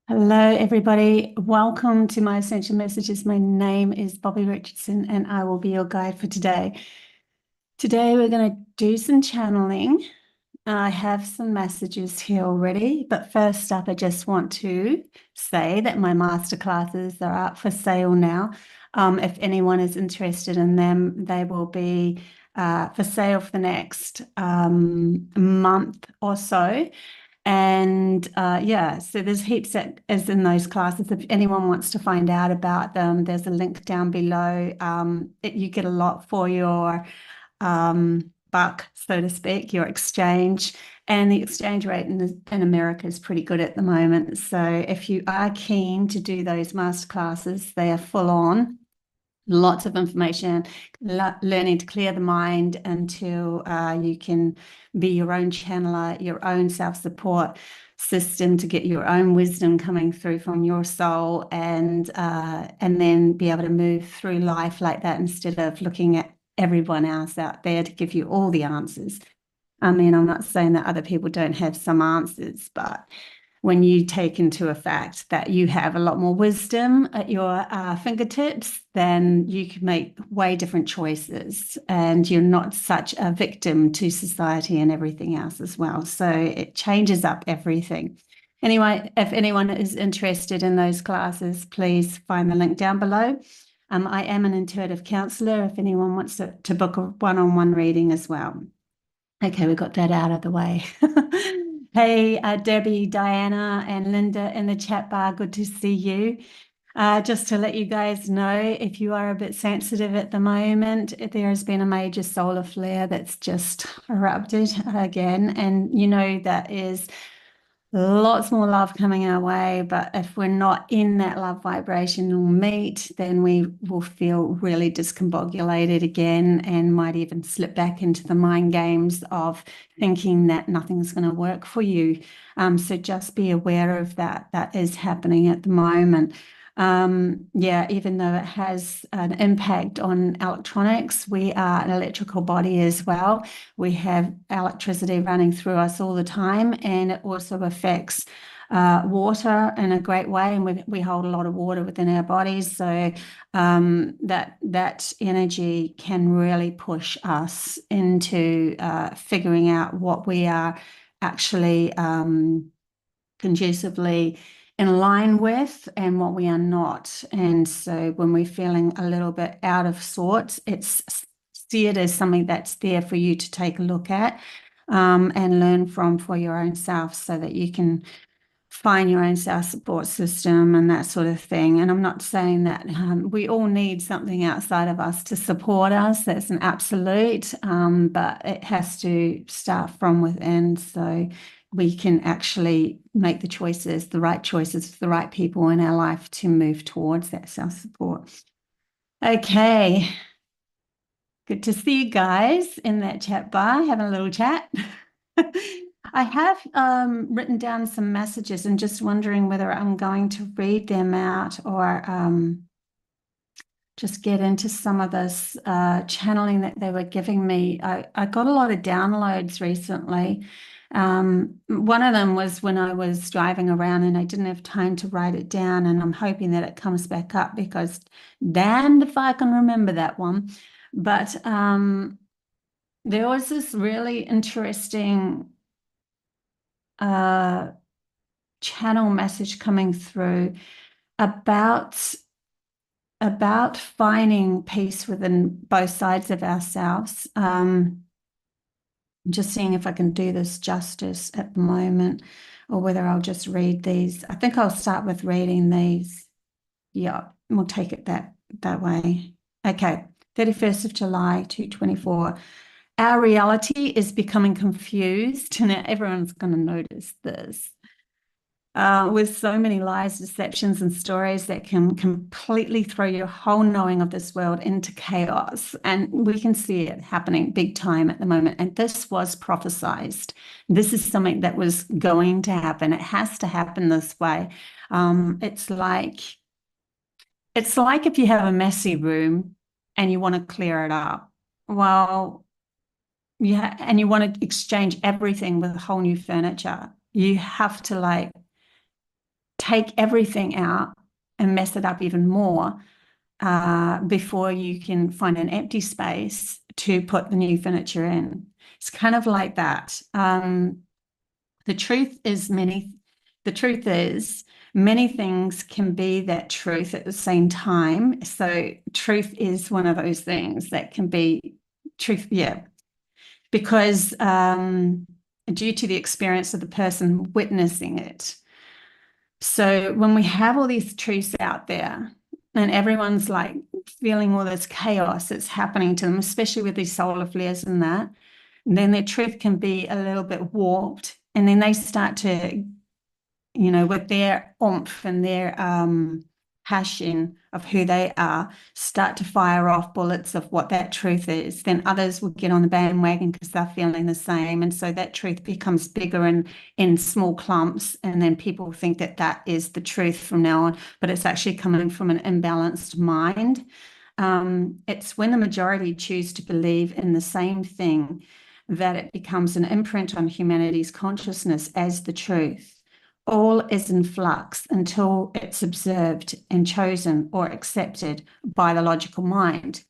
Hello, everybody. Welcome to my Essential Messages. My name is Bobbie Richardson, and I will be your guide for today. Today, we're going to do some channeling. I have some messages here already, but first up, I just want to say that my masterclasses are up for sale now. If anyone is interested in them, they will be for sale for the next month or so. And yeah, so there's heaps that is in those classes. If anyone wants to find out about them, there's a link down below. You get a lot for your buck, so to speak, your exchange. And the exchange rate in America is pretty good at the moment. So if you are keen to do those masterclasses, they are full on. Lots of information, learning to clear the mind until you can be your own channeler, your own self-support system to get your own wisdom coming through from your soul, and then be able to move through life like that instead of looking at everyone else out there to give you all the answers. I mean, I'm not saying that other people don't have some answers, but when you take into effect that you have a lot more wisdom at your fingertips, then you can make way different choices, and you're not such a victim to society and everything else as well. So it changes up everything. Anyway, if anyone is interested in those classes, please find the link down below. I am an intuitive counselor if anyone wants to book a one-on-one reading as well. Okay, we got that out of the way. Hey, Debbie, Diana, and Linda in the chat bar, good to see you. Just to let you guys know, if you are a bit sensitive at the moment, there has been a major solar flare that's just erupted again. And you know, that is lots more love coming our way, but if we're not in that love vibrational meet, then we will feel really discombobulated again and might even slip back into the mind games of thinking that nothing's going to work for you. So just be aware of that. That is happening at the moment. Yeah, even though it has an impact on electronics, we are an electrical body as well. We have electricity running through us all the time, and it also affects water in a great way. And we hold a lot of water within our bodies, so that energy can really push us into figuring out what we are actually conducively in line with and what we are not. And so when we're feeling a little bit out of sorts, it's see it as something that's there for you to take a look at and learn from for your own self, so that you can find your own self-support system and that sort of thing. And I'm not saying that we all need something outside of us to support us. That's an absolute, but it has to start from within, so we can actually make the choices, the right choices for the right people in our life to move towards that self-support. Okay. Good to see you guys in that chat bar, having a little chat. I have written down some messages and just wondering whether I'm going to read them out or just get into some of this channeling that they were giving me. I got a lot of downloads recently. One of them was when I was driving around and I didn't have time to write it down, and I'm hoping that it comes back up because damned if I can remember that one. But there was this really interesting channel message coming through about finding peace within both sides of ourselves. Just seeing if I can do this justice at the moment, or whether I'll just read these. I think I'll start with reading these. Yeah, we'll take it that way. Okay, 31st of July, 2:24. Our reality is becoming confused. Now everyone's going to notice this. With so many lies, deceptions, and stories that can completely throw your whole knowing of this world into chaos. And we can see it happening big time at the moment. And this was prophesized. This is something that was going to happen. It has to happen this way. It's like if you have a messy room and you want to clear it up. Well, yeah, and you want to exchange everything with whole new furniture. You have to take everything out and mess it up even more before you can find an empty space to put the new furniture in. It's kind of like that. The truth is many things can be that truth at the same time. So truth is one of those things that can be truth, yeah, because due to the experience of the person witnessing it. So when we have all these truths out there and everyone's like feeling all this chaos that's happening to them, especially with these solar flares and that, and then their truth can be a little bit warped, and then they start to, with their oomph and their passion of who they are, start to fire off bullets of what that truth is. Then others will get on the bandwagon because they're feeling the same, and so that truth becomes bigger and in small clumps, and then people think that that is the truth from now on, but it's actually coming from an imbalanced mind. It's when the majority choose to believe in the same thing that it becomes an imprint on humanity's consciousness as the truth. All is in flux until it's observed and chosen or accepted by the logical mind.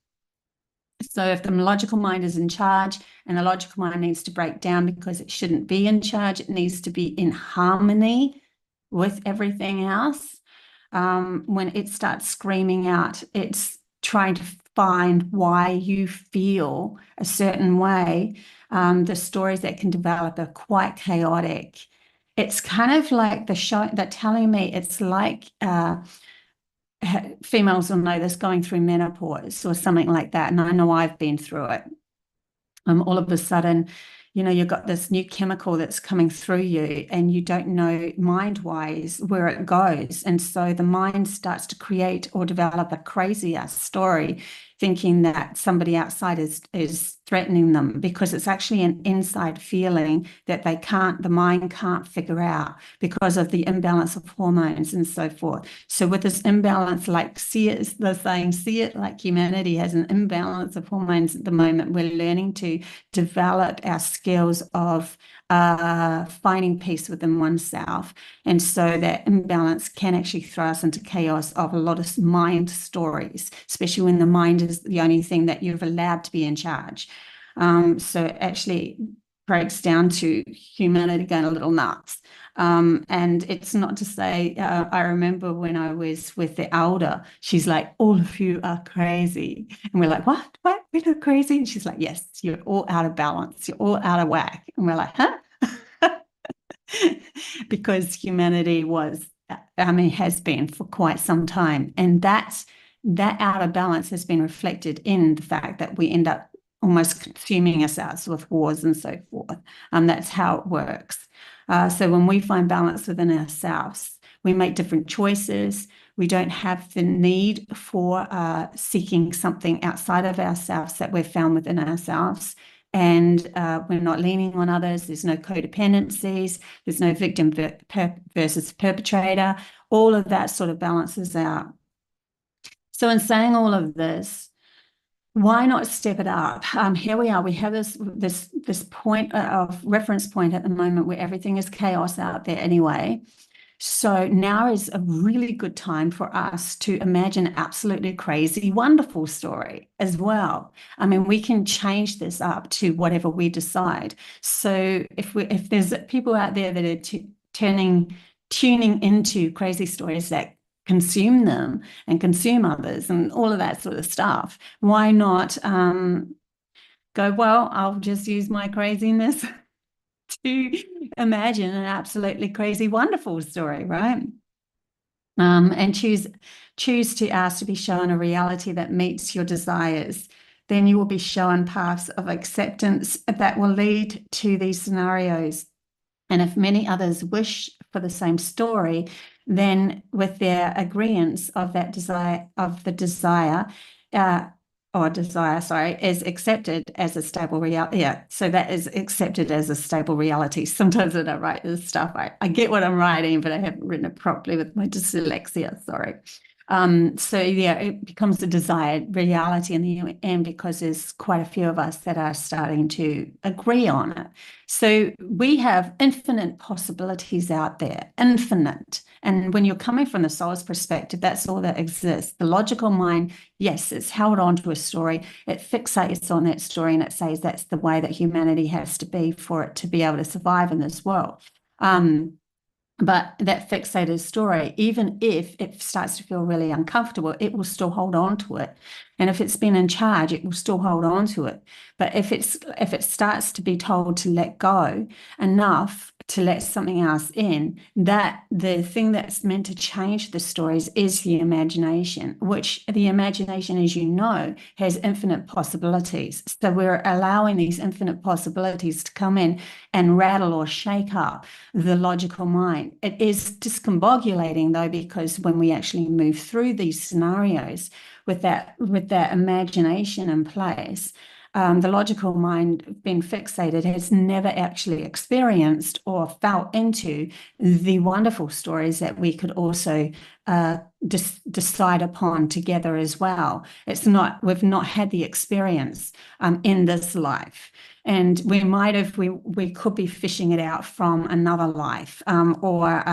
So if the logical mind is in charge, and the logical mind needs to break down because it shouldn't be in charge, it needs to be in harmony with everything else. When it starts screaming out, it's trying to find why you feel a certain way. The stories that can develop are quite chaotic. It's kind of like they're telling me it's like females will know this, going through menopause or something like that. And I know I've been through it. All of a sudden, you've got this new chemical that's coming through you, and you don't know mind-wise where it goes. And so the mind starts to create or develop a crazy-ass story, thinking that somebody outside is threatening them, because it's actually an inside feeling that the mind can't figure out because of the imbalance of hormones and so forth. So with this imbalance, like see it like humanity has an imbalance of hormones at the moment. We're learning to develop our skills of finding peace within oneself. And so that imbalance can actually throw us into chaos of a lot of mind stories, especially when the mind is the only thing that you've allowed to be in charge. So it actually breaks down to humanity going a little nuts. And it's not to say, I remember when I was with the elder, she's like, all of you are crazy. And we're like, what? We're not crazy? And she's like, yes, you're all out of balance. You're all out of whack. And we're like, huh? Because humanity has been for quite some time. And that out of balance has been reflected in the fact that we end up almost consuming ourselves with wars and so forth. That's how it works. So when we find balance within ourselves, we make different choices. We don't have the need for seeking something outside of ourselves that we've found within ourselves. And we're not leaning on others. There's no codependencies. There's no victim versus perpetrator. All of that sort of balances out. So in saying all of this, why not step it up? Here we are. We have this point of reference point at the moment where everything is chaos out there anyway. So now is a really good time for us to imagine an absolutely crazy, wonderful story as well. I mean, we can change this up to whatever we decide. So if there's people out there that are tuning into crazy stories that consume them and consume others and all of that sort of stuff, why not go, well, I'll just use my craziness to imagine an absolutely crazy, wonderful story, right? And choose to ask to be shown a reality that meets your desires. Then you will be shown paths of acceptance that will lead to these scenarios. And if many others wish for the same story, then with their agreeance of that desire, is accepted as a stable reality. Yeah, so that is accepted as a stable reality. Sometimes when I write this stuff, I get what I'm writing, but I haven't written it properly with my dyslexia, sorry. So yeah, it becomes a desired reality in the end because there's quite a few of us that are starting to agree on it. So we have infinite possibilities out there, infinite. And when you're coming from the soul's perspective, that's all that exists. The logical mind, yes, it's held on to a story. It fixates on that story and it says that's the way that humanity has to be for it to be able to survive in this world. But that fixated story, even if it starts to feel really uncomfortable, it will still hold on to it. And if it's been in charge, it will still hold on to it. But if it starts to be told to let go enough to let something else in, that the thing that's meant to change the stories is the imagination, which the imagination, as you know, has infinite possibilities. So we're allowing these infinite possibilities to come in and rattle or shake up the logical mind. It is discombobulating though, because when we actually move through these scenarios with that imagination in place, the logical mind being fixated has never actually experienced or felt into the wonderful stories that we could also decide upon together as well. We've not had the experience in this life. And we could be fishing it out from another life, or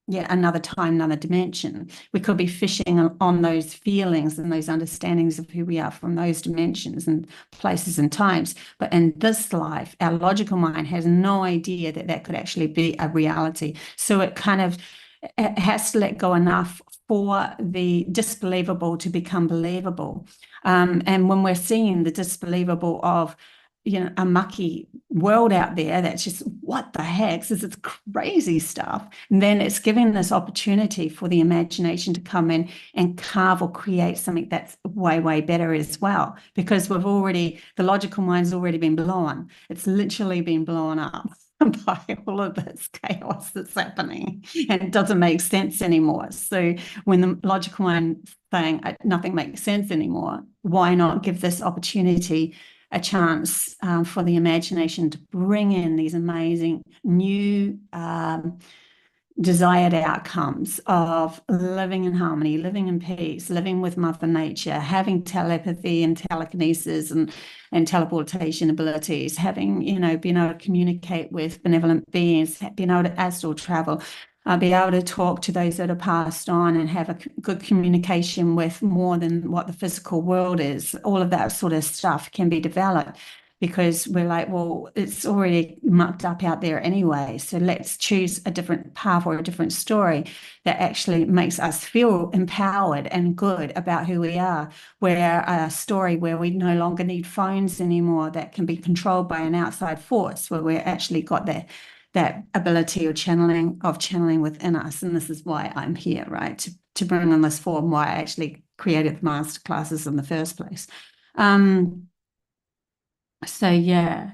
another time, another dimension. We could be fishing on those feelings and those understandings of who we are from those dimensions and places and times. But in this life, our logical mind has no idea that that could actually be a reality. So it has to let go enough for the disbelievable to become believable. And when we're seeing the disbelievable of a mucky world out there that's just, what the heck, this is crazy stuff. And then it's giving this opportunity for the imagination to come in and carve or create something that's way, way better as well. Because the logical mind's already been blown. It's literally been blown up by all of this chaos that's happening, and it doesn't make sense anymore. So when the logical mind saying nothing makes sense anymore, why not give this opportunity a chance for the imagination to bring in these amazing new desired outcomes of living in harmony, living in peace, living with Mother Nature, having telepathy and telekinesis and teleportation abilities, having, being able to communicate with benevolent beings, being able to astral travel, be able to talk to those that are passed on and have a good communication with more than what the physical world is. All of that sort of stuff can be developed because we're like, well, it's already mucked up out there anyway. So let's choose a different path or a different story that actually makes us feel empowered and good about who we are. Where a story where we no longer need phones anymore, that can be controlled by an outside force, where we're actually got that ability of channeling within us. And this is why I'm here, right? To bring on this form, why I actually created the masterclasses in the first place. So yeah,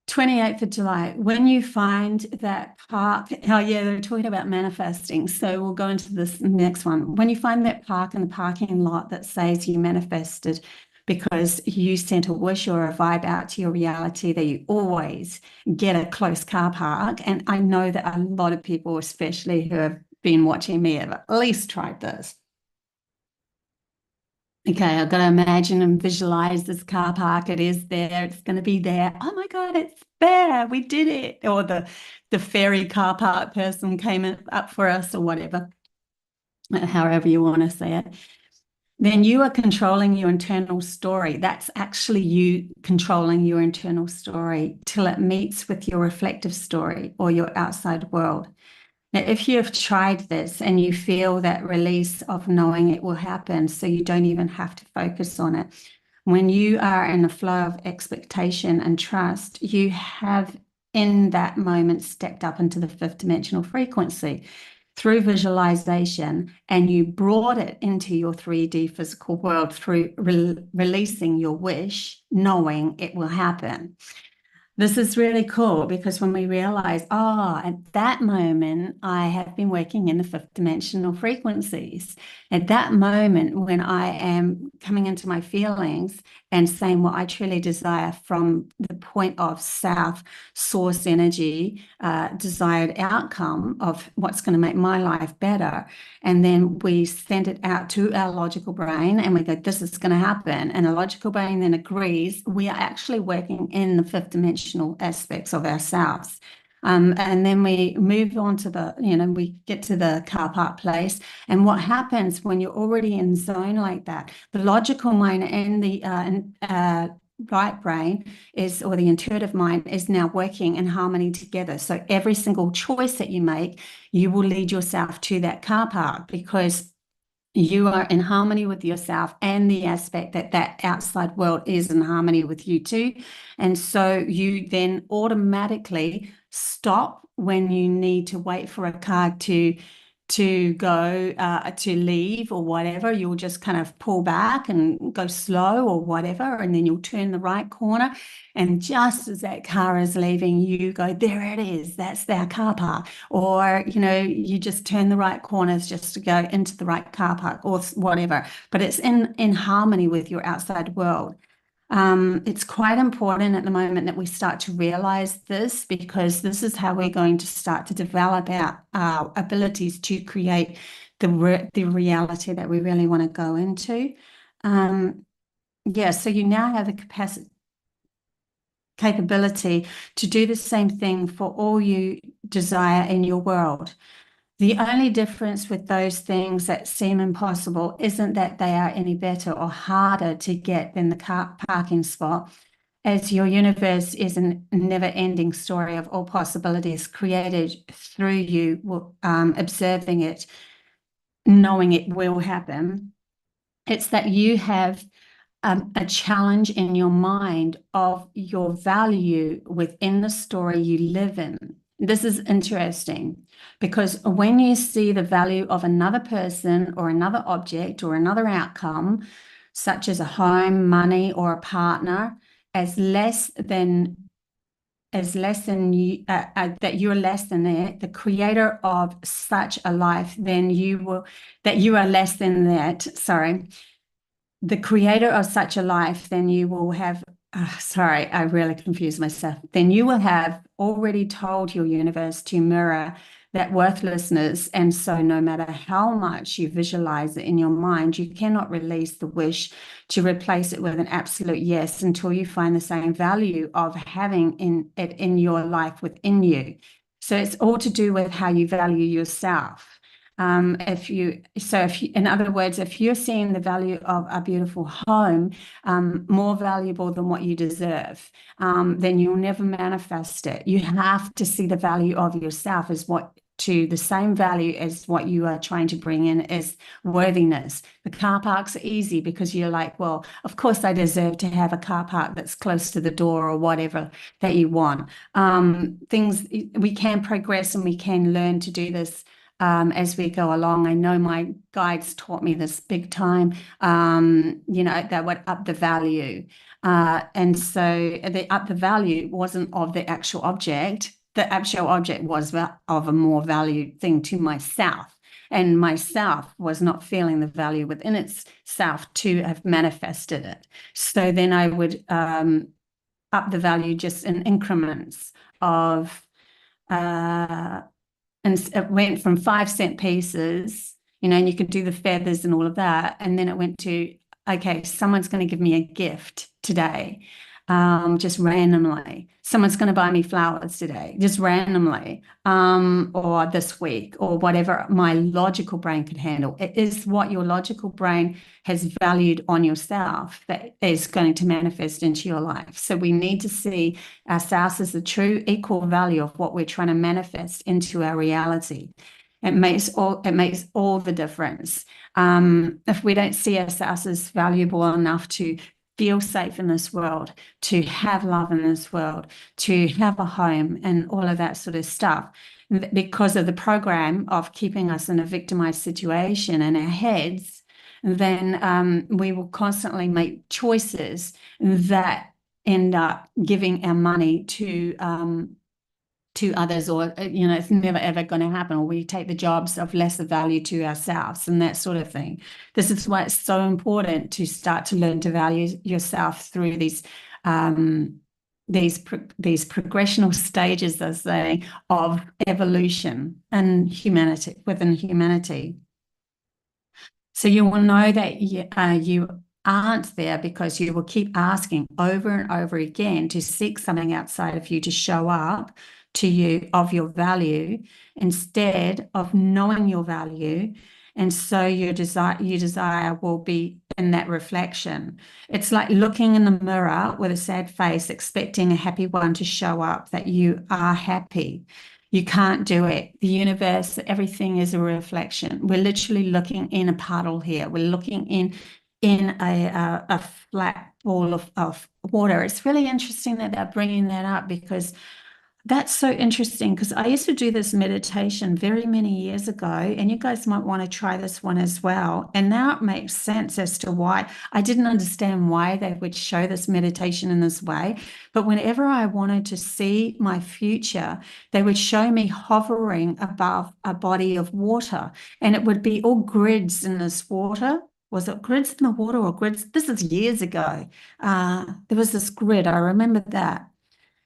28th of July, when you find that park, oh yeah, they're talking about manifesting. So we'll go into this next one. When you find that park in the parking lot that says you manifested because you sent a wish or a vibe out to your reality, that you always get a close car park. And I know that a lot of people, especially who have been watching me, have at least tried this. Okay, I've got to imagine and visualize this car park. It is there. It's going to be there. Oh my God, it's there. We did it. Or the fairy car park person came up for us or whatever, however you want to say it. Then you are controlling your internal story. That's actually you controlling your internal story till it meets with your reflective story or your outside world. Now, if you have tried this and you feel that release of knowing it will happen, so you don't even have to focus on it, when you are in a flow of expectation and trust, you have in that moment stepped up into the fifth dimensional frequency through visualization, and you brought it into your 3D physical world through releasing your wish, knowing it will happen. This is really cool because when we realize, oh, at that moment, I have been working in the fifth dimensional frequencies. At that moment, when I am coming into my feelings and saying what I truly desire from the point of self, source energy, desired outcome of what's going to make my life better. And then we send it out to our logical brain and we go, this is going to happen. And the logical brain then agrees. We are actually working in the fifth dimensional aspects of ourselves. And then we move on to we get to the car park place. And what happens when you're already in zone like that, the logical mind and the right brain or the intuitive mind is now working in harmony together. So every single choice that you make, you will lead yourself to that car park because you are in harmony with yourself and the aspect that that outside world is in harmony with you too. And so you then automatically stop when you need to wait for a car to go to leave or whatever. You'll just kind of pull back and go slow or whatever, and then you'll turn the right corner. And just as that car is leaving, you go, there it is, that's their car park. Or, you just turn the right corners just to go into the right car park or whatever. But it's in harmony with your outside world. It's quite important at the moment that we start to realize this because this is how we're going to start to develop our abilities to create the reality that we really want to go into. Yeah, so you now have the capability to do the same thing for all you desire in your world. The only difference with those things that seem impossible isn't that they are any better or harder to get than the car parking spot, as your universe is a never-ending story of all possibilities created through you, observing it, knowing it will happen. It's that you have a challenge in your mind of your value within the story you live in. This is interesting because when you see the value of another person or another object or another outcome, such as a home, money, or a partner, as less than you, that you're less than the creator of such a life, then that you are less than that. Sorry, the creator of such a life, then you will have, sorry, I really confused myself. Then you will have already told your universe to mirror that worthlessness. And so no matter how much you visualize it in your mind, you cannot release the wish to replace it with an absolute yes until you find the same value of having it in your life within you. So it's all to do with how you value yourself. In other words, if you're seeing the value of a beautiful home more valuable than what you deserve, then you'll never manifest it. You have to see the value of yourself as to the same value as what you are trying to bring in as worthiness. The car parks are easy because you're like, well, of course I deserve to have a car park that's close to the door or whatever that you want. We can progress and we can learn to do this as we go along. I know my guides taught me this big time, that would up the value. And so the up the value wasn't of the actual object. The actual object was of a more valued thing to myself. And myself was not feeling the value within itself to have manifested it. So then I would up the value just in increments of and it went from 5-cent pieces, and you could do the feathers and all of that. And then it went to, okay, someone's going to give me a gift today, just randomly. Someone's going to buy me flowers today, just randomly, or this week, or whatever my logical brain could handle. It is what your logical brain has valued on yourself that is going to manifest into your life. So we need to see ourselves as the true equal value of what we're trying to manifest into our reality. It makes all the difference. If we don't see ourselves as valuable enough to feel safe in this world, to have love in this world, to have a home and all of that sort of stuff, because of the program of keeping us in a victimized situation in our heads, then we will constantly make choices that end up giving our money to others, or it's never ever going to happen, or we take the jobs of lesser value to ourselves and that sort of thing. This is why it's so important to start to learn to value yourself through these progressional stages, as they, of evolution and humanity, within humanity. So you will know that you aren't there because you will keep asking over and over again to seek something outside of you to show up to you of your value, instead of knowing your value. And so your desire will be in that reflection. It's like looking in the mirror with a sad face, expecting a happy one to show up, that you are happy. You can't do it. The universe, everything is a reflection. We're literally looking in a puddle here. We're looking in a flat ball of water. It's really interesting that they're bringing that up, because that's so interesting, because I used to do this meditation very many years ago, and you guys might want to try this one as well. And now it makes sense as to why. I didn't understand why they would show this meditation in this way, but whenever I wanted to see my future, they would show me hovering above a body of water, and it would be all grids in this water. Was it grids in the water or grids? This is years ago. There was this grid, I remember that.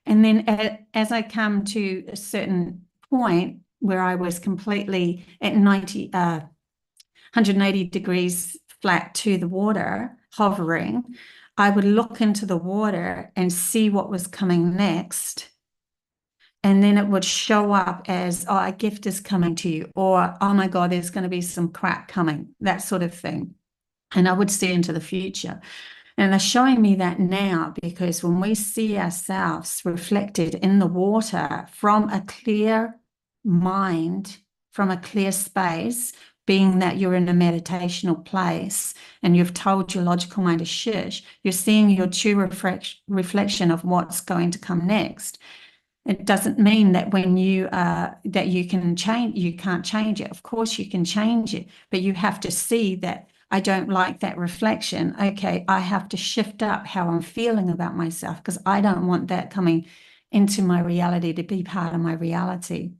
And then as I come to a certain point where I was completely at 180 degrees flat to the water, hovering, I would look into the water and see what was coming next. And then it would show up as, oh, a gift is coming to you, or, oh my God, there's going to be some crap coming, that sort of thing. And I would see into the future. And they're showing me that now, because when we see ourselves reflected in the water from a clear mind, from a clear space, being that you're in a meditational place and you've told your logical mind to shush, you're seeing your true reflection of what's going to come next. It doesn't mean that when that you can change, you can't change it. Of course you can change it, but you have to see that I don't like that reflection. Okay, I have to shift up how I'm feeling about myself, because I don't want that coming into my reality to be part of my reality.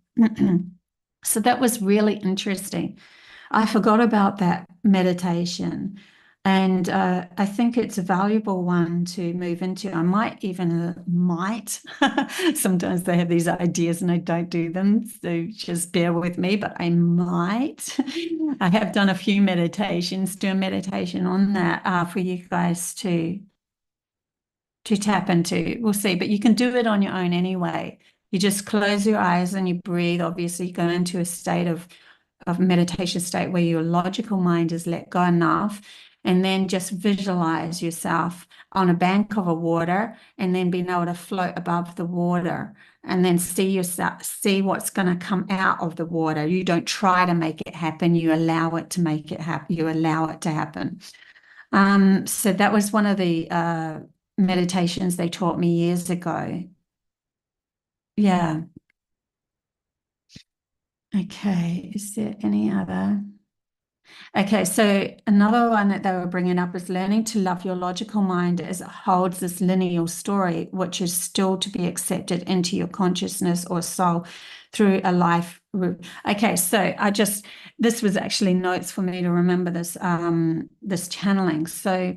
So that was really interesting. I forgot about that meditation, and I think it's a valuable one to move into. I might. Sometimes they have these ideas and I don't do them, so just bear with me, but I might. I have done a few meditations, do a meditation on that for you guys to tap into. We'll see, but you can do it on your own anyway. You just close your eyes and you breathe. Obviously, you go into a state of meditation state where your logical mind is let go enough, and then just visualize yourself on a bank of a water, and then being able to float above the water, and then see what's going to come out of the water. You don't try to make it happen. You allow it to make it happen. You allow it to happen. So that was one of the meditations they taught me years ago. Yeah. Okay, is there any other? Okay, so another one that they were bringing up is learning to love your logical mind as it holds this lineal story, which is still to be accepted into your consciousness or soul through a life route. Okay, so this was actually notes for me to remember this, this channeling. So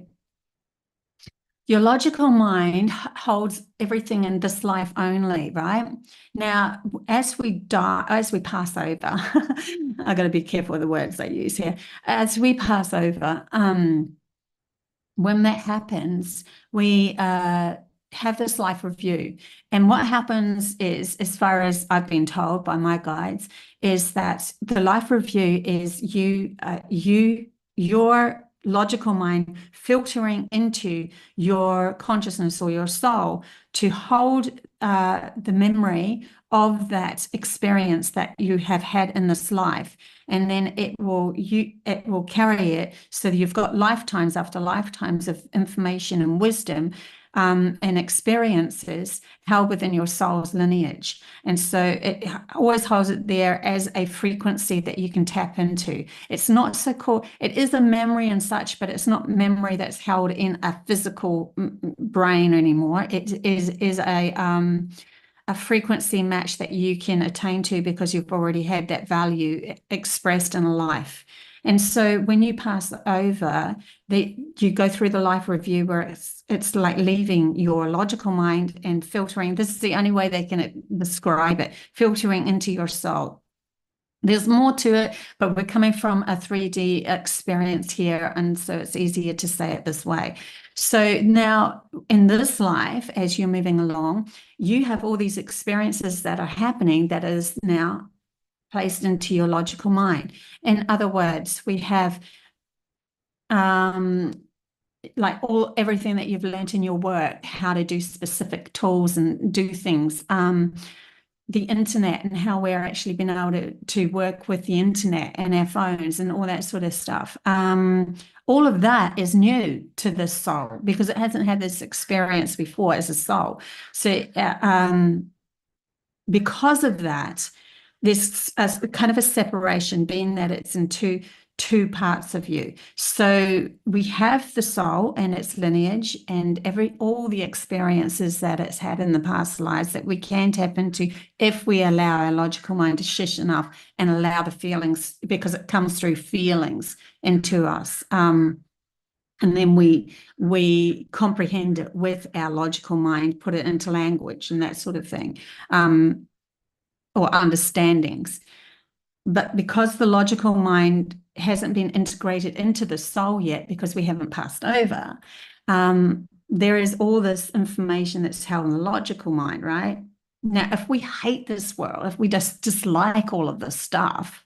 your logical mind holds everything in this life only, right? Now, as we pass over, I got to be careful with the words I use here. As we pass over, when that happens, we have this life review. And what happens is, as far as I've been told by my guides, is that the life review is your logical mind filtering into your consciousness or your soul to hold the memory of that experience that you have had in this life, and then it will carry it, so that you've got lifetimes after lifetimes of information and wisdom and experiences held within your soul's lineage. And so it always holds it there as a frequency that you can tap into. It's not so cool. It is a memory and such, but it's not memory that's held in a physical brain anymore. It is a frequency match that you can attain to because you've already had that value expressed in a life. And so when you pass over, you go through the life review where it's like leaving your logical mind and filtering. This is the only way they can describe it, filtering into your soul. There's more to it, but we're coming from a 3D experience here, and so it's easier to say it this way. So now in this life, as you're moving along, you have all these experiences that are happening that is now placed into your logical mind. In other words, we have like everything that you've learned in your work, how to do specific tools and do things, the internet and how we're actually been able to work with the internet and our phones and all that sort of stuff. All of that is new to the soul because it hasn't had this experience before as a soul. So because of that, there's a kind of a separation, being that it's in two parts of you. So we have the soul and its lineage and all the experiences that it's had in the past lives that we can tap into if we allow our logical mind to shift enough and allow the feelings, because it comes through feelings into us. And then we comprehend it with our logical mind, put it into language and that sort of thing, or understandings. But because the logical mind hasn't been integrated into the soul yet, because we haven't passed over, there is all this information that's held in the logical mind, right? Now, if we hate this world, if we just dislike all of this stuff,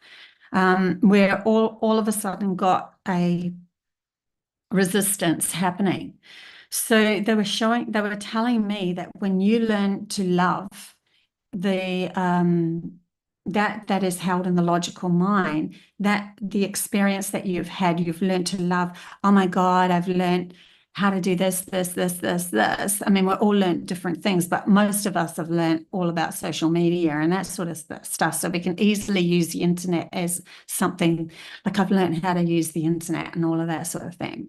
we're all of a sudden got a resistance happening. So they were telling me that when you learn to love that is held in the logical mind, that the experience that you've learned to love. Oh my God, I've learned how to do this. I mean, we're all learned different things, but most of us have learned all about social media and that sort of stuff. So we can easily use the internet as something like I've learned how to use the internet and all of that sort of thing.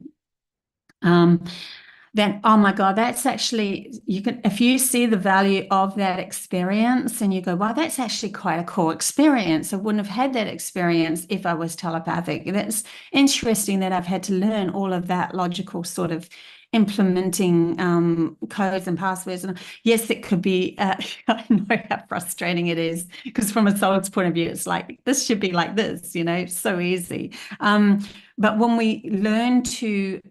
Then, oh my God, that's actually, if you see the value of that experience and you go, wow, that's actually quite a cool experience. I wouldn't have had that experience if I was telepathic. That's interesting that I've had to learn all of that logical sort of implementing codes and passwords. And yes, it could be, I know how frustrating it is because from a soul's point of view, it's like, this should be like this, so easy. But when we learn to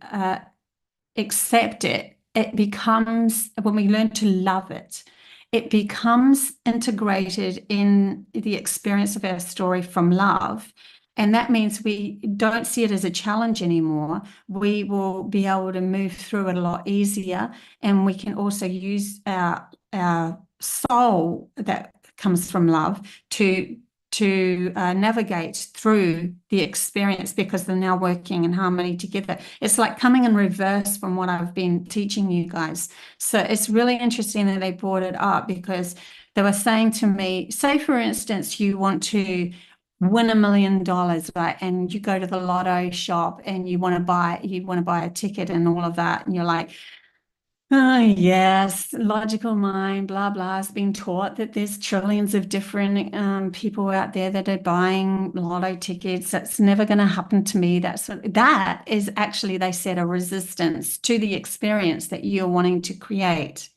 accept it, when we learn to love it, it becomes integrated in the experience of our story from love. And that means we don't see it as a challenge anymore. We will be able to move through it a lot easier. And we can also use our soul that comes from love to navigate through the experience because they're now working in harmony together. It's like coming in reverse from what I've been teaching you guys. So it's really interesting that they brought it up because they were saying to me, say for instance, you want to win $1 million, right? And you go to the lotto shop and you want to buy a ticket and all of that. And you're like, oh, yes, logical mind, blah, blah, has been taught that there's trillions of different people out there that are buying lotto tickets. That's never going to happen to me. That is actually, they said, a resistance to the experience that you're wanting to create.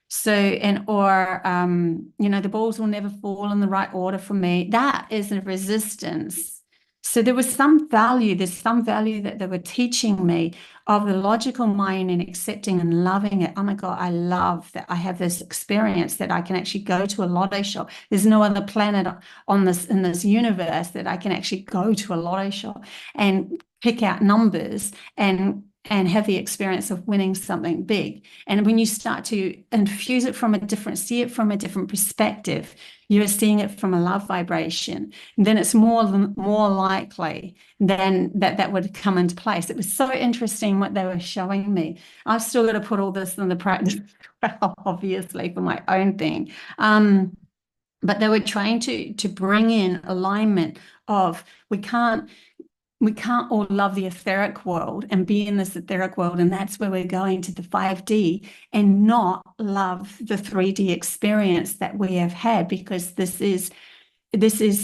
So, the balls will never fall in the right order for me. That is a resistance. So there's some value that they were teaching me of the logical mind and accepting and loving it. Oh my God, I love that I have this experience that I can actually go to a lotto shop. There's no other planet in this universe that I can actually go to a lotto shop and pick out numbers and and have the experience of winning something big. And when you start to infuse it from a different, see it from a different perspective, you're seeing it from a love vibration, then it's more likely than that would come into place. It was so interesting what they were showing me. I've still got to put all this in the practice, obviously, for my own thing. But they were trying to bring in alignment of we can't all love the etheric world and be in this etheric world, and that's where we're going to the 5D, and not love the 3D experience that we have had, because this is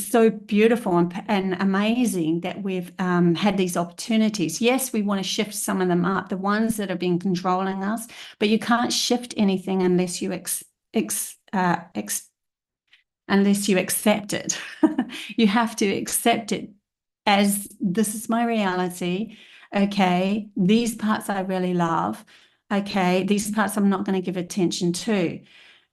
so beautiful and amazing that we've had these opportunities. Yes, we want to shift some of them up, the ones that have been controlling us, but you can't shift anything unless you unless you accept it. You have to accept it as this is my reality. Okay, these parts I really love. Okay, these parts I'm not going to give attention to.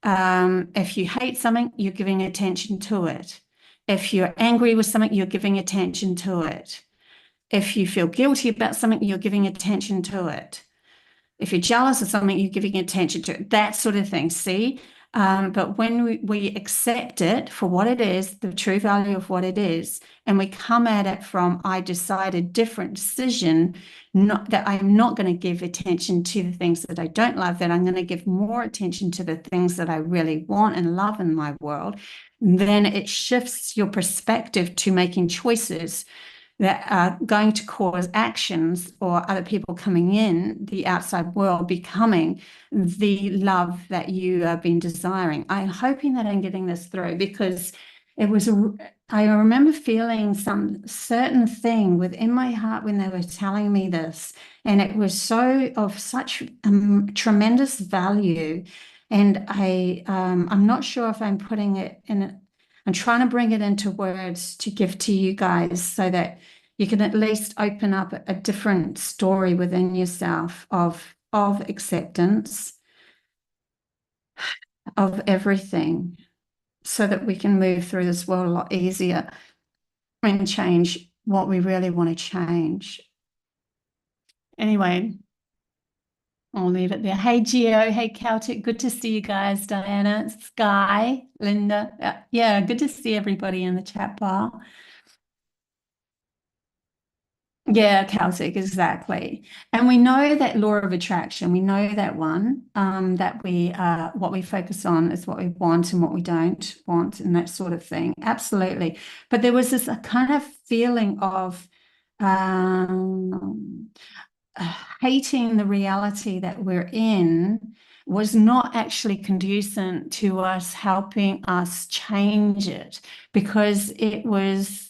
If you hate something, you're giving attention to it. If you're angry with something, you're giving attention to it. If you feel guilty about something, you're giving attention to it. If you're jealous of something, you're giving attention to it, that sort of thing. See? But when we accept it for what it is, the true value of what it is, and we come at it from, I decide a different decision, not that I'm not going to give attention to the things that I don't love, that I'm going to give more attention to the things that I really want and love in my world, then it shifts your perspective to making choices that are going to cause actions or other people coming in, the outside world becoming the love that you have been desiring. I'm hoping that I'm getting this through, because I remember feeling some certain thing within my heart when they were telling me this, and it was so of such tremendous value. And I'm not sure if I'm putting it in. I'm trying to bring it into words to give to you guys so that you can at least open up a different story within yourself of acceptance of everything, so that we can move through this world a lot easier and change what we really want to change. Anyway, I'll leave it there. Hey, Gio. Hey, Celtic. Good to see you guys. Diana, Sky, Linda. Yeah, good to see everybody in the chat bar. Yeah, Celtic, exactly. And we know that law of attraction, we know that one, that what we focus on is what we want and what we don't want, and that sort of thing. Absolutely. But there was this kind of feeling of um, hating the reality that we're in was not actually conducive to us helping us change it, because it was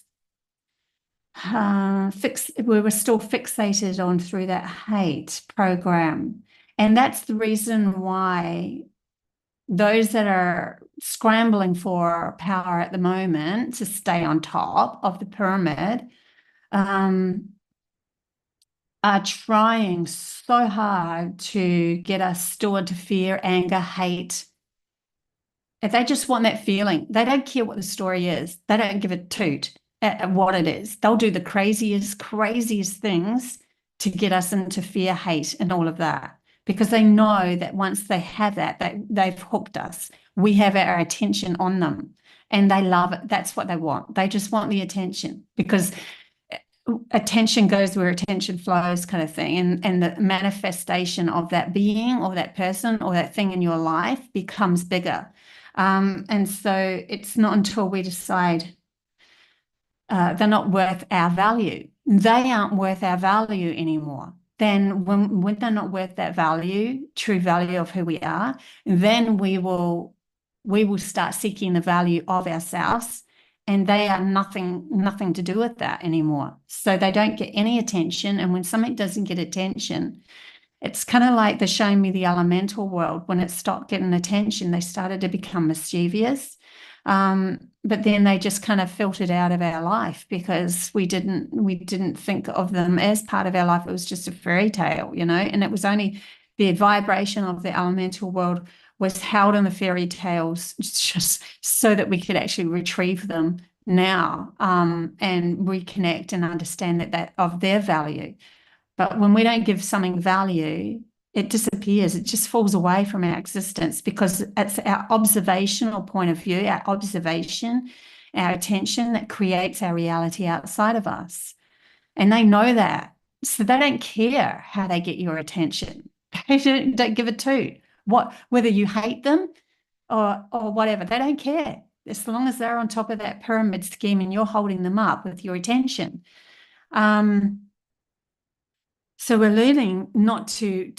we were still fixated on through that hate program. And that's the reason why those that are scrambling for power at the moment to stay on top of the pyramid are trying so hard to get us stored to fear, anger, hate. If they just want that feeling, they don't care what the story is. They don't give a toot at what it is. They'll do the craziest things to get us into fear, hate, and all of that, because they know that once they have that, they've hooked us. We have our attention on them, and they love it. That's what they want. They just want the attention, because attention goes where attention flows, kind of thing. And the manifestation of that being or that person or that thing in your life becomes bigger. And so it's not until we decide they're not worth our value, they aren't worth our value anymore. Then when they're not worth that value, true value of who we are, then we will start seeking the value of ourselves, and they are nothing to do with that anymore. So they don't get any attention. And when something doesn't get attention, it's kind of like the showing me the elemental world. When it stopped getting attention, they started to become mischievous. But then they just kind of filtered out of our life, because we didn't think of them as part of our life. It was just a fairy tale, and it was only the vibration of the elemental world was held in the fairy tales just so that we could actually retrieve them now, and reconnect and understand that of their value. But when we don't give something value, it disappears. It just falls away from our existence because it's our observational point of view, our observation, our attention that creates our reality outside of us. And they know that. So they don't care how they get your attention. They don't give a toot. Whether you hate them or whatever, they don't care. As long as they're on top of that pyramid scheme and you're holding them up with your attention. So we're learning not to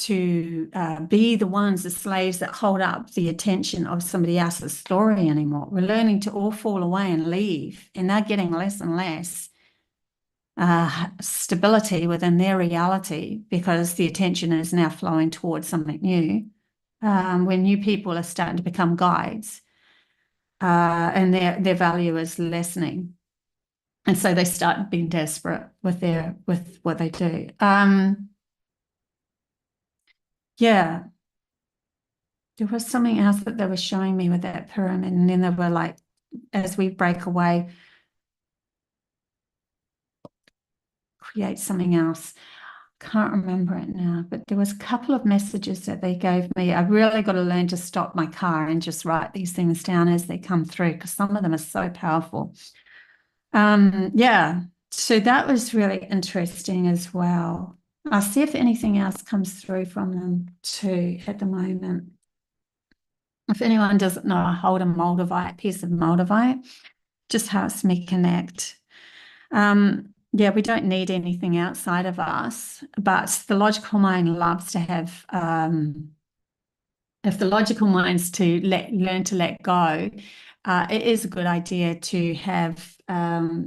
be the ones, the slaves that hold up the attention of somebody else's story anymore. We're learning to all fall away and leave, and they're getting less and less stability within their reality because the attention is now flowing towards something new. When new people are starting to become guides, and their value is lessening. And so they start being desperate with what they do. Yeah. There was something else that they were showing me with that pyramid, and then they were like, as we break away, create something else. Can't remember it now, but there was a couple of messages that they gave me. I really got to learn to stop my car and just write these things down as they come through because some of them are so powerful. Yeah, so that was really interesting as well. I'll see if anything else comes through from them too at the moment. If anyone doesn't know, I hold a moldavite, piece of moldavite, just helps me connect. Yeah, we don't need anything outside of us, but the logical mind loves to have, if the logical mind's to learn to let go, it is a good idea to have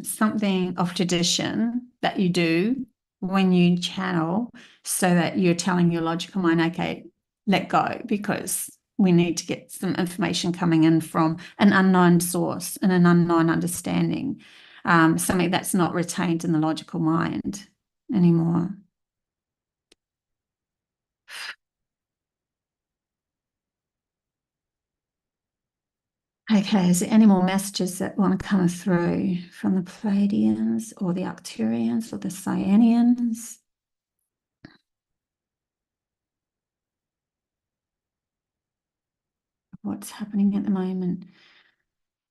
something of tradition that you do when you channel so that you're telling your logical mind, okay, let go, because we need to get some information coming in from an unknown source and an unknown understanding, something that's not retained in the logical mind anymore. Okay, is there any more messages that want to come through from the Pleiadians or the Arcturians or the Cyanians? What's happening at the moment?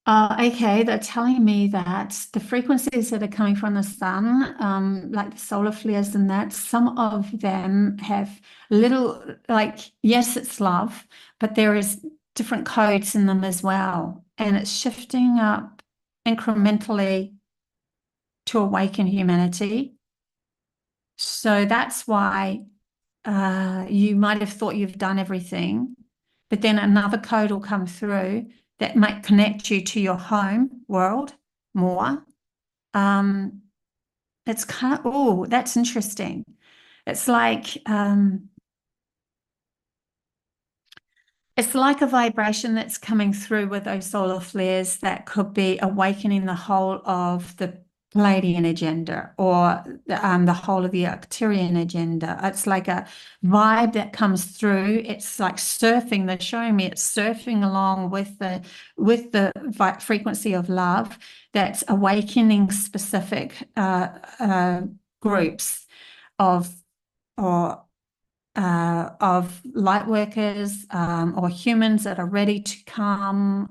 Okay, they're telling me that the frequencies that are coming from the sun, like the solar flares and that, some of them have little, like, yes, it's love, but there is different codes in them as well. And it's shifting up incrementally to awaken humanity. So that's why you might have thought you've done everything, but then another code will come through that might connect you to your home world more. It's kind of, oh, that's interesting. It's like a vibration that's coming through with those solar flares that could be awakening the whole of the Palladian agenda or the whole of the Arcturian agenda. It's like a vibe that comes through. It's like surfing. They're showing me it's surfing along with the frequency of love that's awakening specific groups of or of light workers or humans that are ready to come.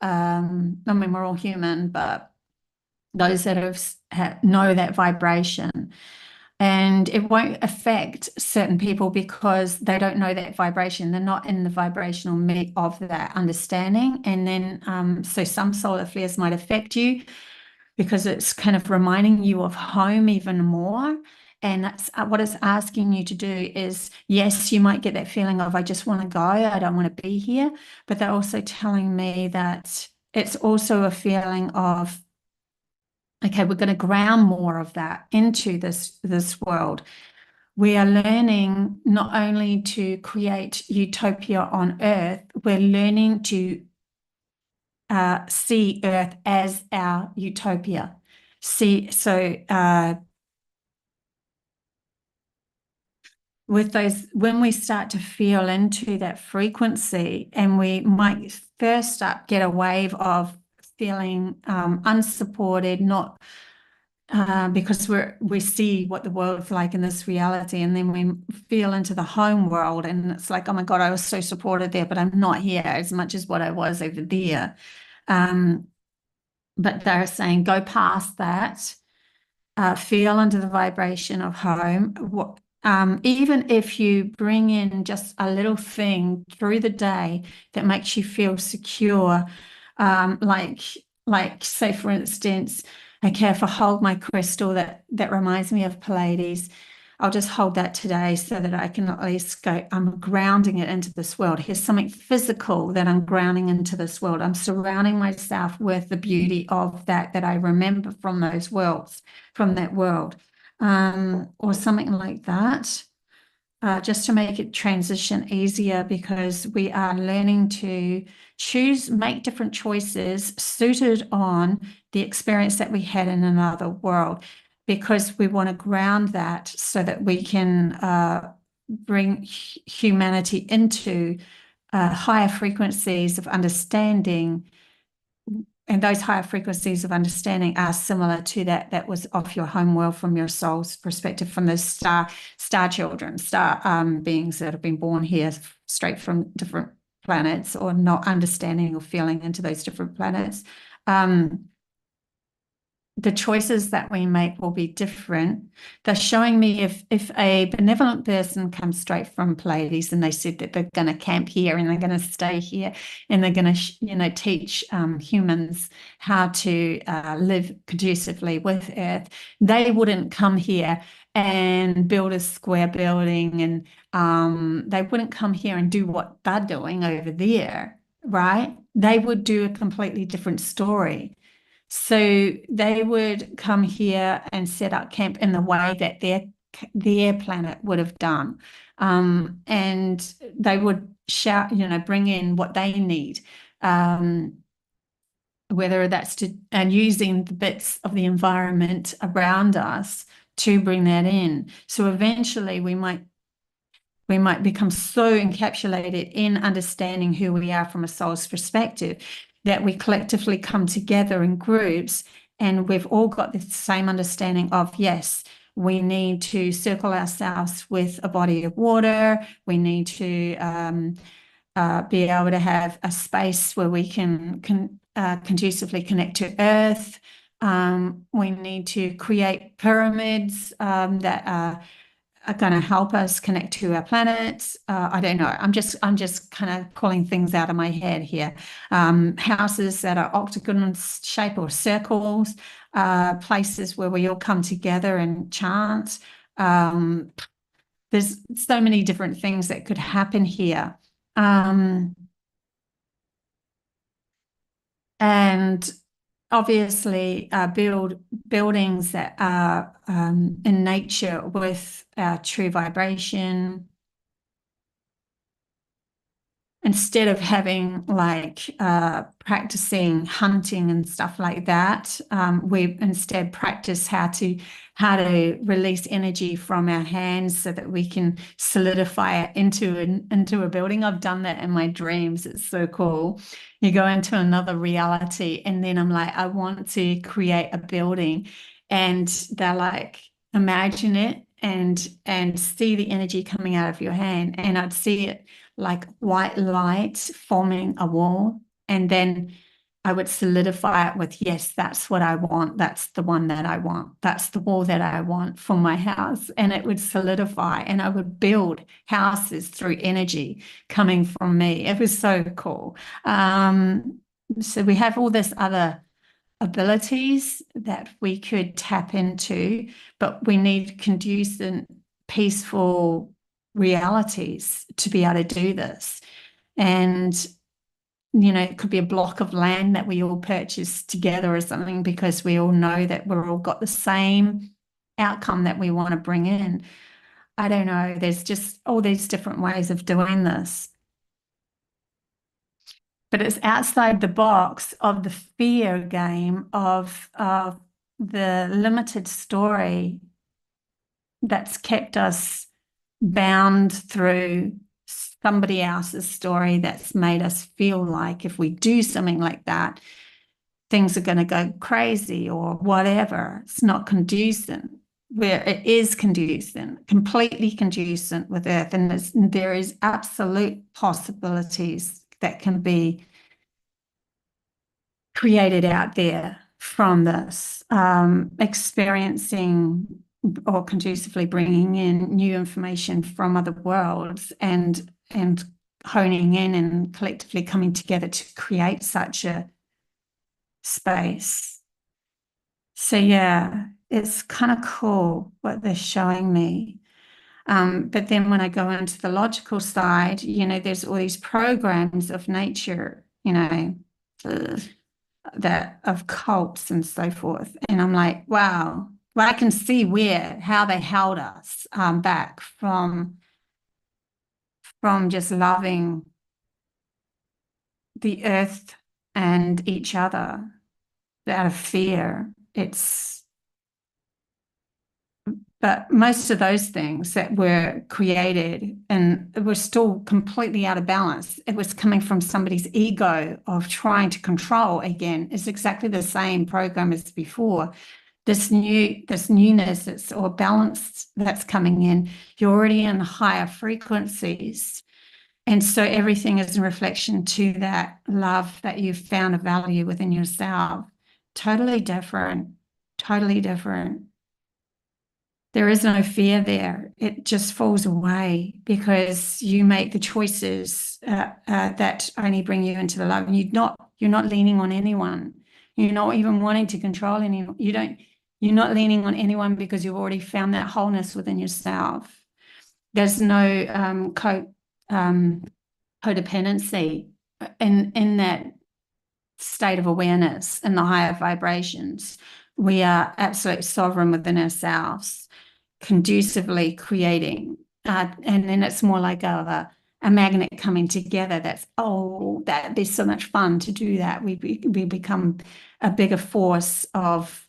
I mean, we're all human, but those that know that vibration. And it won't affect certain people because they don't know that vibration. They're not in the vibrational meat of that understanding. And then, so some solar flares might affect you because it's kind of reminding you of home even more. And that's what it's asking you to do is, yes, you might get that feeling of, I just want to go, I don't want to be here. But they're also telling me that it's also a feeling of, okay, we're going to ground more of that into this world. We are learning not only to create utopia on Earth, we're learning to see Earth as our utopia. With those, when we start to feel into that frequency, and we might first get a wave of feeling unsupported, not because we see what the world's like in this reality, and then we feel into the home world, and it's like, oh my God, I was so supported there, but I'm not here as much as what I was over there. But they're saying go past that, feel into the vibration of home. Even if you bring in just a little thing through the day that makes you feel secure, um, like say for instance, okay, if I hold my crystal that reminds me of Pleiades, I'll just hold that today so that I can at least go, I'm grounding it into this world. Here's something physical that I'm grounding into this world. I'm surrounding myself with the beauty of that I remember from those worlds, from that world, or something like that, just to make it transition easier, because we are learning to make different choices suited on the experience that we had in another world, because we want to ground that so that we can bring humanity into higher frequencies of understanding. And those higher frequencies of understanding are similar to that was of your home world, from your soul's perspective, from the star children, star beings that have been born here straight from different planets, or not understanding or feeling into those different planets. The choices that we make will be different. They're showing me if a benevolent person comes straight from Pleiades and they said that they're going to camp here and they're going to stay here and they're going to, teach humans how to live conducively with Earth, they wouldn't come here and build a square building, and they wouldn't come here and do what they're doing over there, right? They would do a completely different story. So they would come here and set up camp in the way that their planet would have done. And they would bring in what they need, whether that's and using the bits of the environment around us to bring that in. So eventually we might become so encapsulated in understanding who we are from a soul's perspective that we collectively come together in groups, and we've all got the same understanding of, yes, we need to circle ourselves with a body of water. We need to be able to have a space where we can conducively connect to Earth. We need to create pyramids that are going to help us connect to our planets. I don't know. I'm just kind of pulling things out of my head here. Houses that are octagon shape or circles, places where we all come together and chant. There's so many different things that could happen here. And obviously buildings that are in nature with our true vibration, instead of having practicing hunting and stuff like that. We instead practice how to release energy from our hands so that we can solidify it into a building. I've done that in my dreams. It's so cool. You go into another reality, and then I'm like, I want to create a building, and they're like, imagine it and see the energy coming out of your hand, and I'd see it like white light forming a wall, and then I would solidify it with, yes, that's what I want. That's the one that I want. That's the wall that I want for my house. And it would solidify, and I would build houses through energy coming from me. It was so cool. So we have all this other abilities that we could tap into, but we need conducive, peaceful realities to be able to do this. And it could be a block of land that we all purchase together or something, because we all know that we're all got the same outcome that we want to bring in. I don't know. There's just all these different ways of doing this. But it's outside the box of the fear game of the limited story that's kept us bound through somebody else's story, that's made us feel like if we do something like that, things are going to go crazy or whatever. It's not conducive, where it is conducive, completely conducive with Earth. And there is absolute possibilities that can be created out there from this, experiencing or conducively bringing in new information from other worlds and honing in and collectively coming together to create such a space. So yeah, it's kind of cool what they're showing me. But then when I go into the logical side, you know, there's all these programs of nature, you know, that of cults and so forth. And I'm like, wow, well, I can see how they held us back from just loving the earth and each other out of fear. But most of those things that were created and were still completely out of balance, it was coming from somebody's ego of trying to control again. It's exactly the same program as before. This newness or balance that's coming in, you're already in higher frequencies. And so everything is in reflection to that love that you've found a value within yourself. Totally different, totally different. There is no fear there. It just falls away because you make the choices that only bring you into the love. And you're not leaning on anyone. You're not even wanting to control anyone. You're not leaning on anyone because you've already found that wholeness within yourself. There's no codependency in that state of awareness and the higher vibrations. We are absolutely sovereign within ourselves, conducively creating. And then it's more like a magnet coming together. That'd be so much fun to do that. We become a bigger force of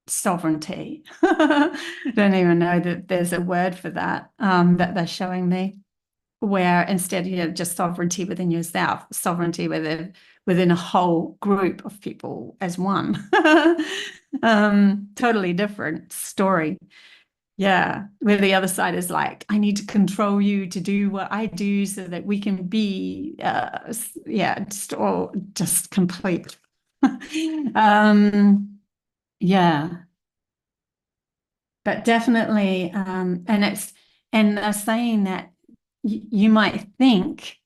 sovereignty. I don't even know that there's a word for that that they're showing me, where instead you have just sovereignty within yourself, sovereignty within a whole group of people as one. Totally different story. Yeah, where the other side is like, I need to control you to do what I do so that we can be, just complete. Yeah, but definitely, and they're saying that you might think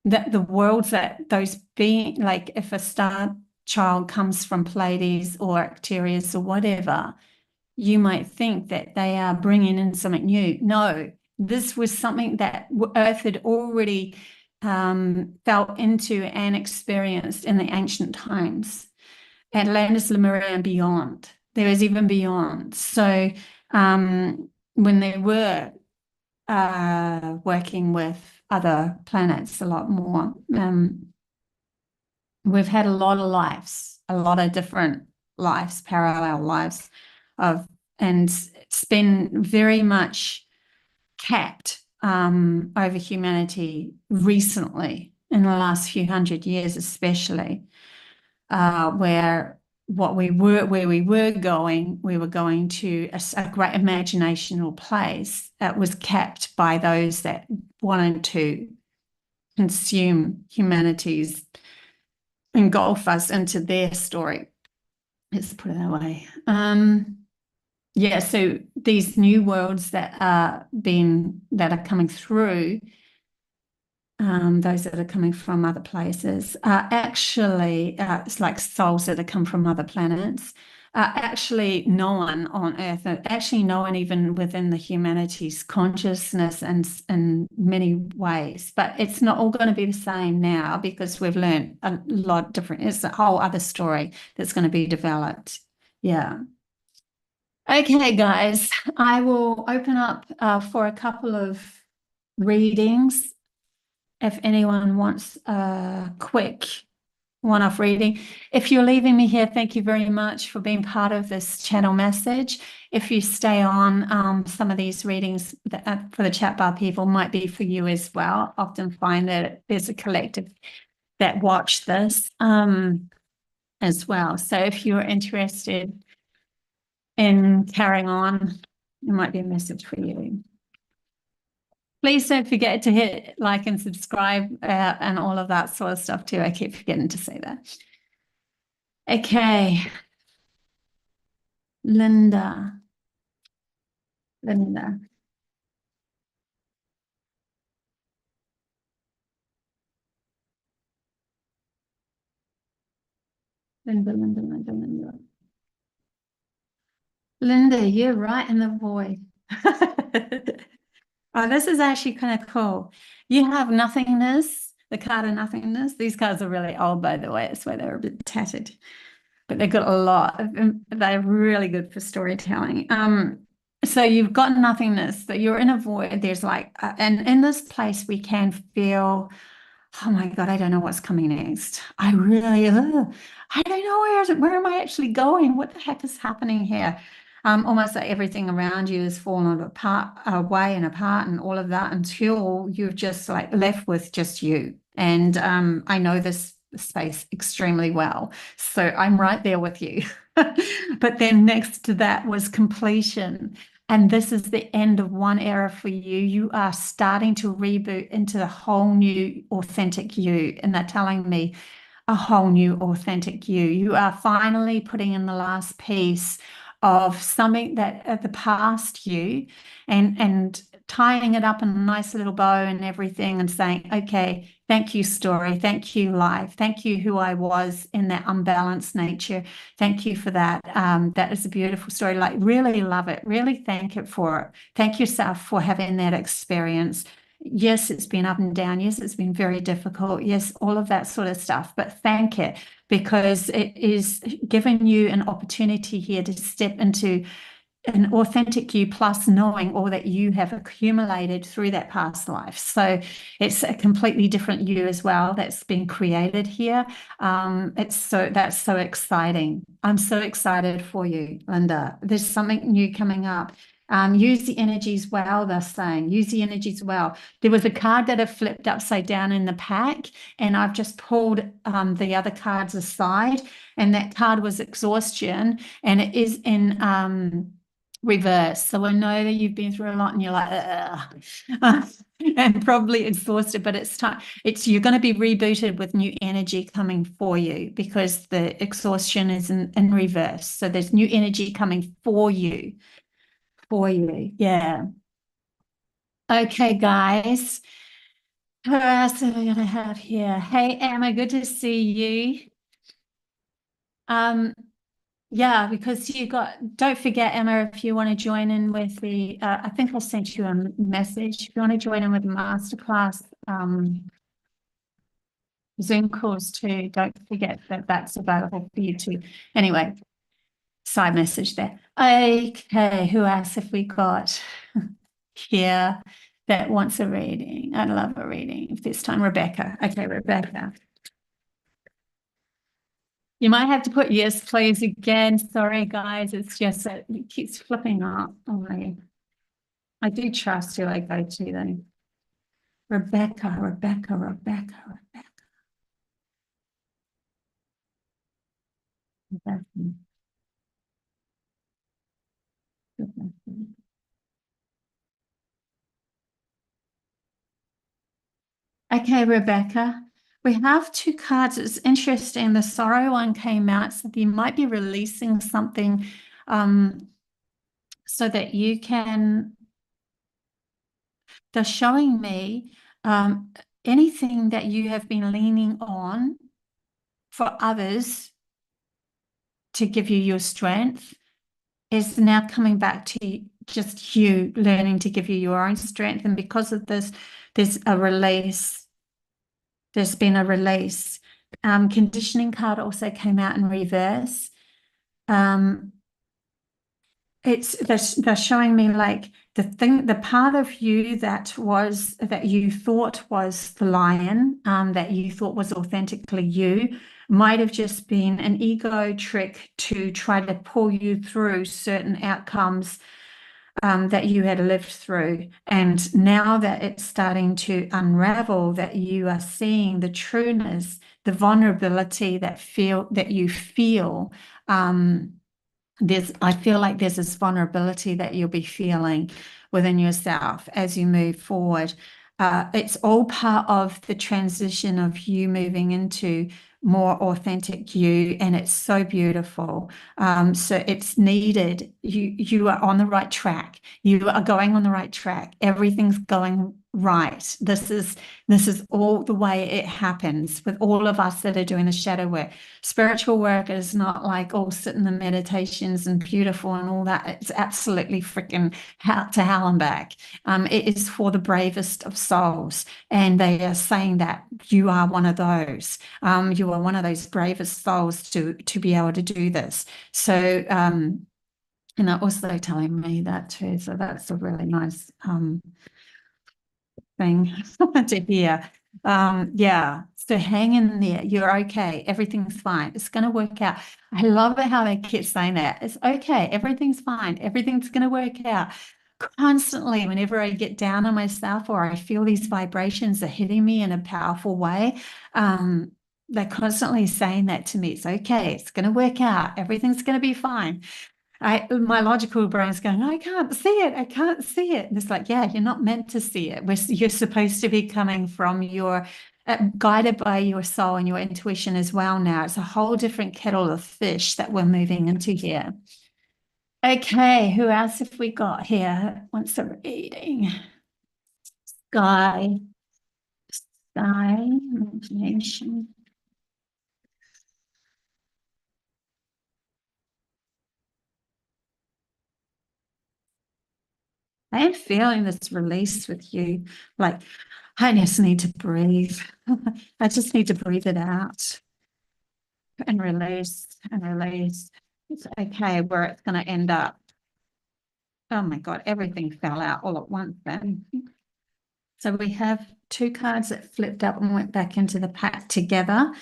that the worlds that those being, like if a star child comes from Pleiades or Arcturus or whatever, you might think that they are bringing in something new. No, this was something that Earth had already felt into and experienced in the ancient times. Atlantis, Lemuria, and beyond. There is even beyond. So when they were working with other planets a lot more, we've had a lot of lives, a lot of different lives, parallel lives and it's been very much capped over humanity recently in the last few hundred years, especially. Where we were going to a great imaginational place that was kept by those that wanted to consume humanity's, engulf us into their story. Let's put it that way. Yeah, so these new worlds that are coming through, those that are coming from other places are actually, it's like souls that have come from other planets, are actually known on Earth, actually known even within the humanity's consciousness and in many ways. But it's not all going to be the same now because we've learned a lot different. It's a whole other story that's going to be developed. Yeah. Okay, guys, I will open up for a couple of readings. If anyone wants a quick one-off reading. If you're leaving me here, thank you very much for being part of this channel message. If you stay on, some of these readings for the chat bar people might be for you as well. Often find that there's a collective that watch this as well. So if you're interested in carrying on, it might be a message for you. Please don't forget to hit like and subscribe and all of that sort of stuff too. I keep forgetting to say that. Okay. Linda. Linda. Linda, Linda, Linda, Linda. Linda, you're right in the void. Oh, this is actually kind of cool. You have nothingness, the card of nothingness. These cards are really old, by the way. That's why they're a bit tattered, but they've got a lot of, they're really good for storytelling. So you've got nothingness, that you're in a void. There's like, and in this place, we can feel, oh my God, I don't know what's coming next. I really, I don't know where am I actually going? What the heck is happening here? Almost like everything around you is fallen apart, away and apart, and all of that until you're just like left with just you. And I know this space extremely well, so I'm right there with you. But then next to that was completion. And this is the end of one era for you. You are starting to reboot into the whole new authentic you. And they're telling me a whole new authentic you. You are finally putting in the last piece of something that the past you and tying it up in a nice little bow and everything and saying, okay, thank you, story. Thank you, life. Thank you, who I was in that unbalanced nature. Thank you for that. That is a beautiful story. Like, really love it. Really thank it for it. Thank yourself for having that experience. Yes, it's been up and down. Yes, it's been very difficult. Yes, all of that sort of stuff. But thank it, because it is giving you an opportunity here to step into an authentic you, plus knowing all that you have accumulated through that past life. So it's a completely different you as well that's been created here. That's so exciting. I'm so excited for you, Linda. There's something new coming up. Use the energies well, they're saying. Use the energies well. There was a card that had flipped upside down in the pack, and I've just pulled the other cards aside, and that card was exhaustion, and it is in reverse. So I know that you've been through a lot and you're like, and probably exhausted, but it's time. You're going to be rebooted with new energy coming for you, because the exhaustion is in reverse. So there's new energy coming for you. Yeah. Okay, guys. Who else are we going to have here? Hey, Emma, good to see you. Yeah, because don't forget, Emma, if you want to join in with the, I think I sent you a message. If you want to join in with the masterclass Zoom course too, don't forget that that's available for you too. Anyway, side message there. Okay, who else have we got here that wants a reading? I'd love a reading this time. Rebecca. Okay, Rebecca. You might have to put yes, please again. Sorry, guys. It's just that it keeps flipping up. Oh, I do trust who I go to, though. Rebecca, Rebecca, Rebecca, Rebecca. Rebecca. Rebecca. Okay, Rebecca. We have two cards. It's interesting. The sorrow one came out, so you might be releasing something so that you can. They're showing me anything that you have been leaning on for others to give you your strength is now coming back to just you learning to give you your own strength. And because of this, there's a release. There's been a release. Conditioning card also came out in reverse. They're showing me like the part of you that you thought was the lion, that you thought was authentically you, might have just been an ego trick to try to pull you through certain outcomes that you had lived through. And now that it's starting to unravel, that you are seeing the trueness, the vulnerability that you feel. I feel like there's this vulnerability that you'll be feeling within yourself as you move forward. It's all part of the transition of you moving into more authentic you, and it's so beautiful. So it's needed. You are on the right track. You are going on the right track. Everything's going right. This is all the way it happens with all of us that are doing the shadow work. Spiritual work is not like all sit in the meditations and beautiful and all that. It's absolutely freaking hell to hell and back. It is for the bravest of souls, and they are saying that you are one of those. You are one of those bravest souls to be able to do this. So, and they're also telling me that too. So that's a really nice thing to hear. Yeah. So hang in there. You're okay. Everything's fine. It's going to work out. I love it how they keep saying that. It's okay. Everything's fine. Everything's going to work out. Constantly, whenever I get down on myself or I feel these vibrations are hitting me in a powerful way, they're constantly saying that to me. It's okay. It's going to work out. Everything's going to be fine. My logical brain's going, I can't see it. I can't see it. And it's like, yeah, you're not meant to see it. You're supposed to be coming from guided by your soul and your intuition as well now. It's a whole different kettle of fish that we're moving into here. Okay, who else have we got here? Wants a reading? Sky, imagination. I am feeling this release with you. Like, I just need to breathe. I just need to breathe it out and release and release. It's okay where it's going to end up. Oh my God, everything fell out all at once then. So we have two cards that flipped up and went back into the pack together.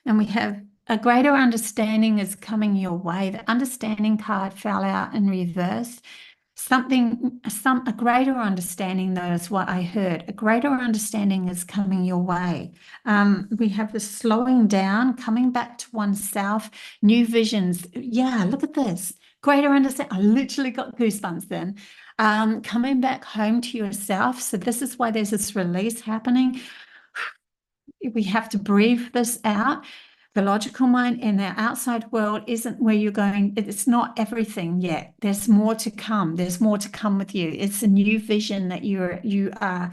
And we have a greater understanding is coming your way. The understanding card fell out in reverse. A greater understanding, though, is what I heard. A greater understanding is coming your way. We have the slowing down, coming back to oneself, new visions. Yeah, look at this. Greater understanding. I literally got goosebumps then. Coming back home to yourself. So this is why there's this release happening. We have to breathe this out. The logical mind in the outside world isn't where you're going. It's not everything yet. There's more to come. There's more to come with you. It's a new vision that you are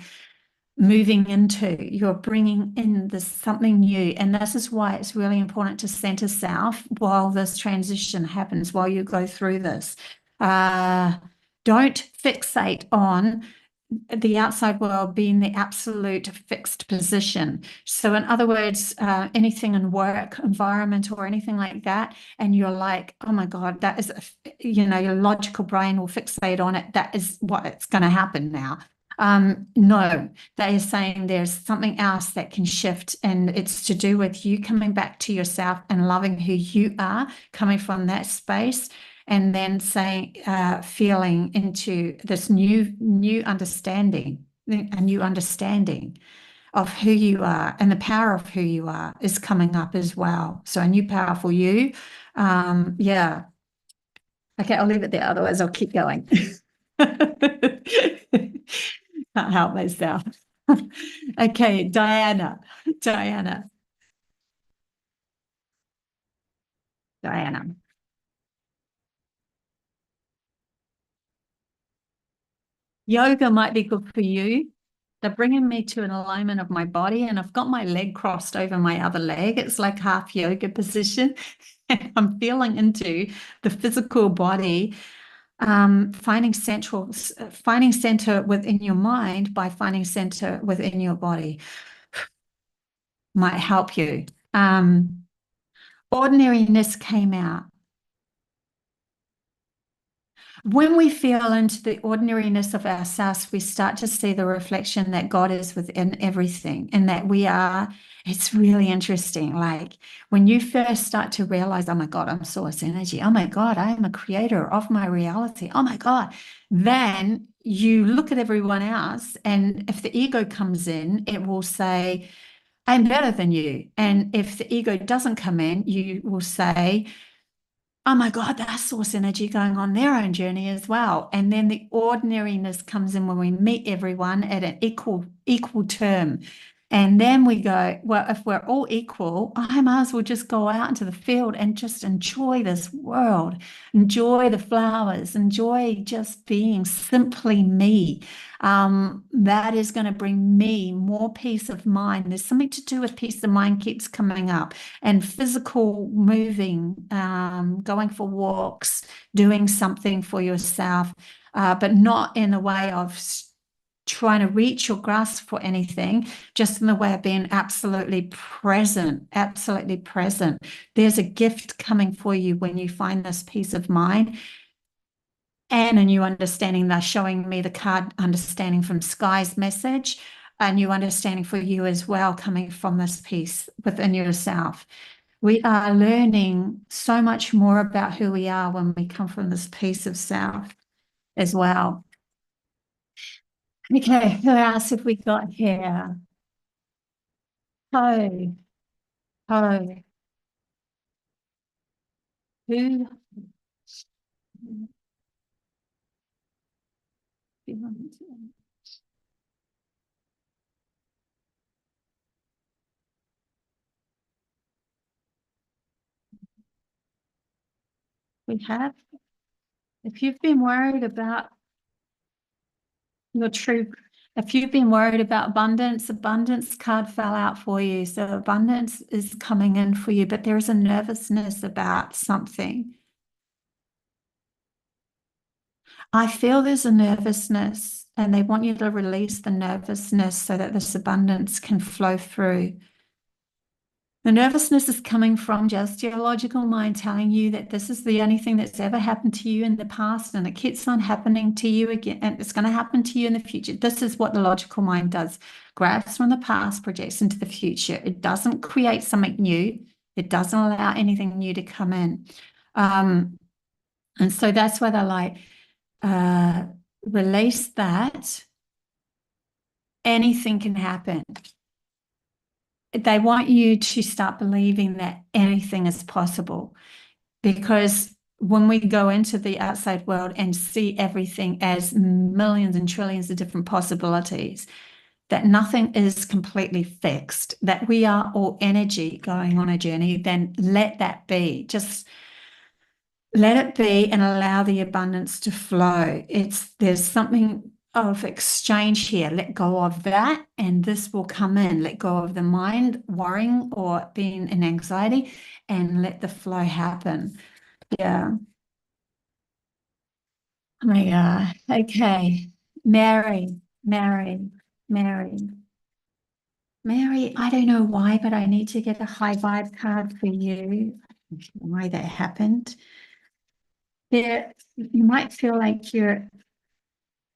moving into. You're bringing in this something new. And this is why it's really important to center self while this transition happens, while you go through this. Don't fixate on the outside world being the absolute fixed position. So in other words, anything in work environment or anything like that, and you're like, oh my God, that is, your logical brain will fixate on it. That is what it's going to happen now. No, they are saying there's something else that can shift, and it's to do with you coming back to yourself and loving who you are, coming from that space, and then feeling into this new understanding, a new understanding of who you are, and the power of who you are is coming up as well. So a new powerful you. Yeah. Okay, I'll leave it there. Otherwise, I'll keep going. Can't help myself. Okay, Diana. Diana. Diana. Yoga might be good for you. They're bringing me to an alignment of my body, and I've got my leg crossed over my other leg. It's like half yoga position. And I'm feeling into the physical body, finding center within your mind by finding center within your body might help you. Ordinariness came out. When we feel into the ordinariness of ourselves, we start to see the reflection that God is within everything and that we are. It's really interesting. Like when you first start to realize, oh my God, I'm source energy. Oh my God, I am a creator of my reality. Oh my God. Then you look at everyone else, and if the ego comes in, it will say, I'm better than you. And if the ego doesn't come in, you will say, oh my God, that's source energy going on their own journey as well. And then the ordinariness comes in when we meet everyone at an equal term. And then we go, well, if we're all equal, I might as well just go out into the field and just enjoy this world, enjoy the flowers, enjoy just being simply me. That is going to bring me more peace of mind. There's something to do with peace of mind keeps coming up, and physical moving, going for walks, doing something for yourself, but not in a way of trying to reach or grasp for anything, just in the way of being absolutely present, absolutely present. There's a gift coming for you when you find this peace of mind and a new understanding. They're showing me the card understanding from Sky's message, a new understanding for you as well, coming from this peace within yourself. We are learning so much more about who we are when we come from this peace of self as well. Okay, who else have we got here? Ho, ho, who? We have. If you've been worried about your true, if you've been worried about abundance, abundance card fell out for you. So abundance is coming in for you, but there is a nervousness about something. I feel there's a nervousness, and they want you to release the nervousness so that this abundance can flow through. The nervousness is coming from just your logical mind telling you that this is the only thing that's ever happened to you in the past, and it keeps on happening to you again, and it's going to happen to you in the future. This is what the logical mind does. Grabs from the past, projects into the future. It doesn't create something new. It doesn't allow anything new to come in. And so that's why they're like, release that. Anything can happen. They want you to start believing that anything is possible, because when we go into the outside world and see everything as millions and trillions of different possibilities, that nothing is completely fixed, that we are all energy going on a journey, then let that be. Just let it be and allow the abundance to flow. There's something of exchange here. Let go of that, and this will come in. Let go of the mind worrying or being in anxiety, and let the flow happen. Yeah. Oh my God. Okay. Mary, Mary, Mary, Mary. I don't know why, but I need to get a high vibe card for you. I don't know why that happened. There, you might feel like you're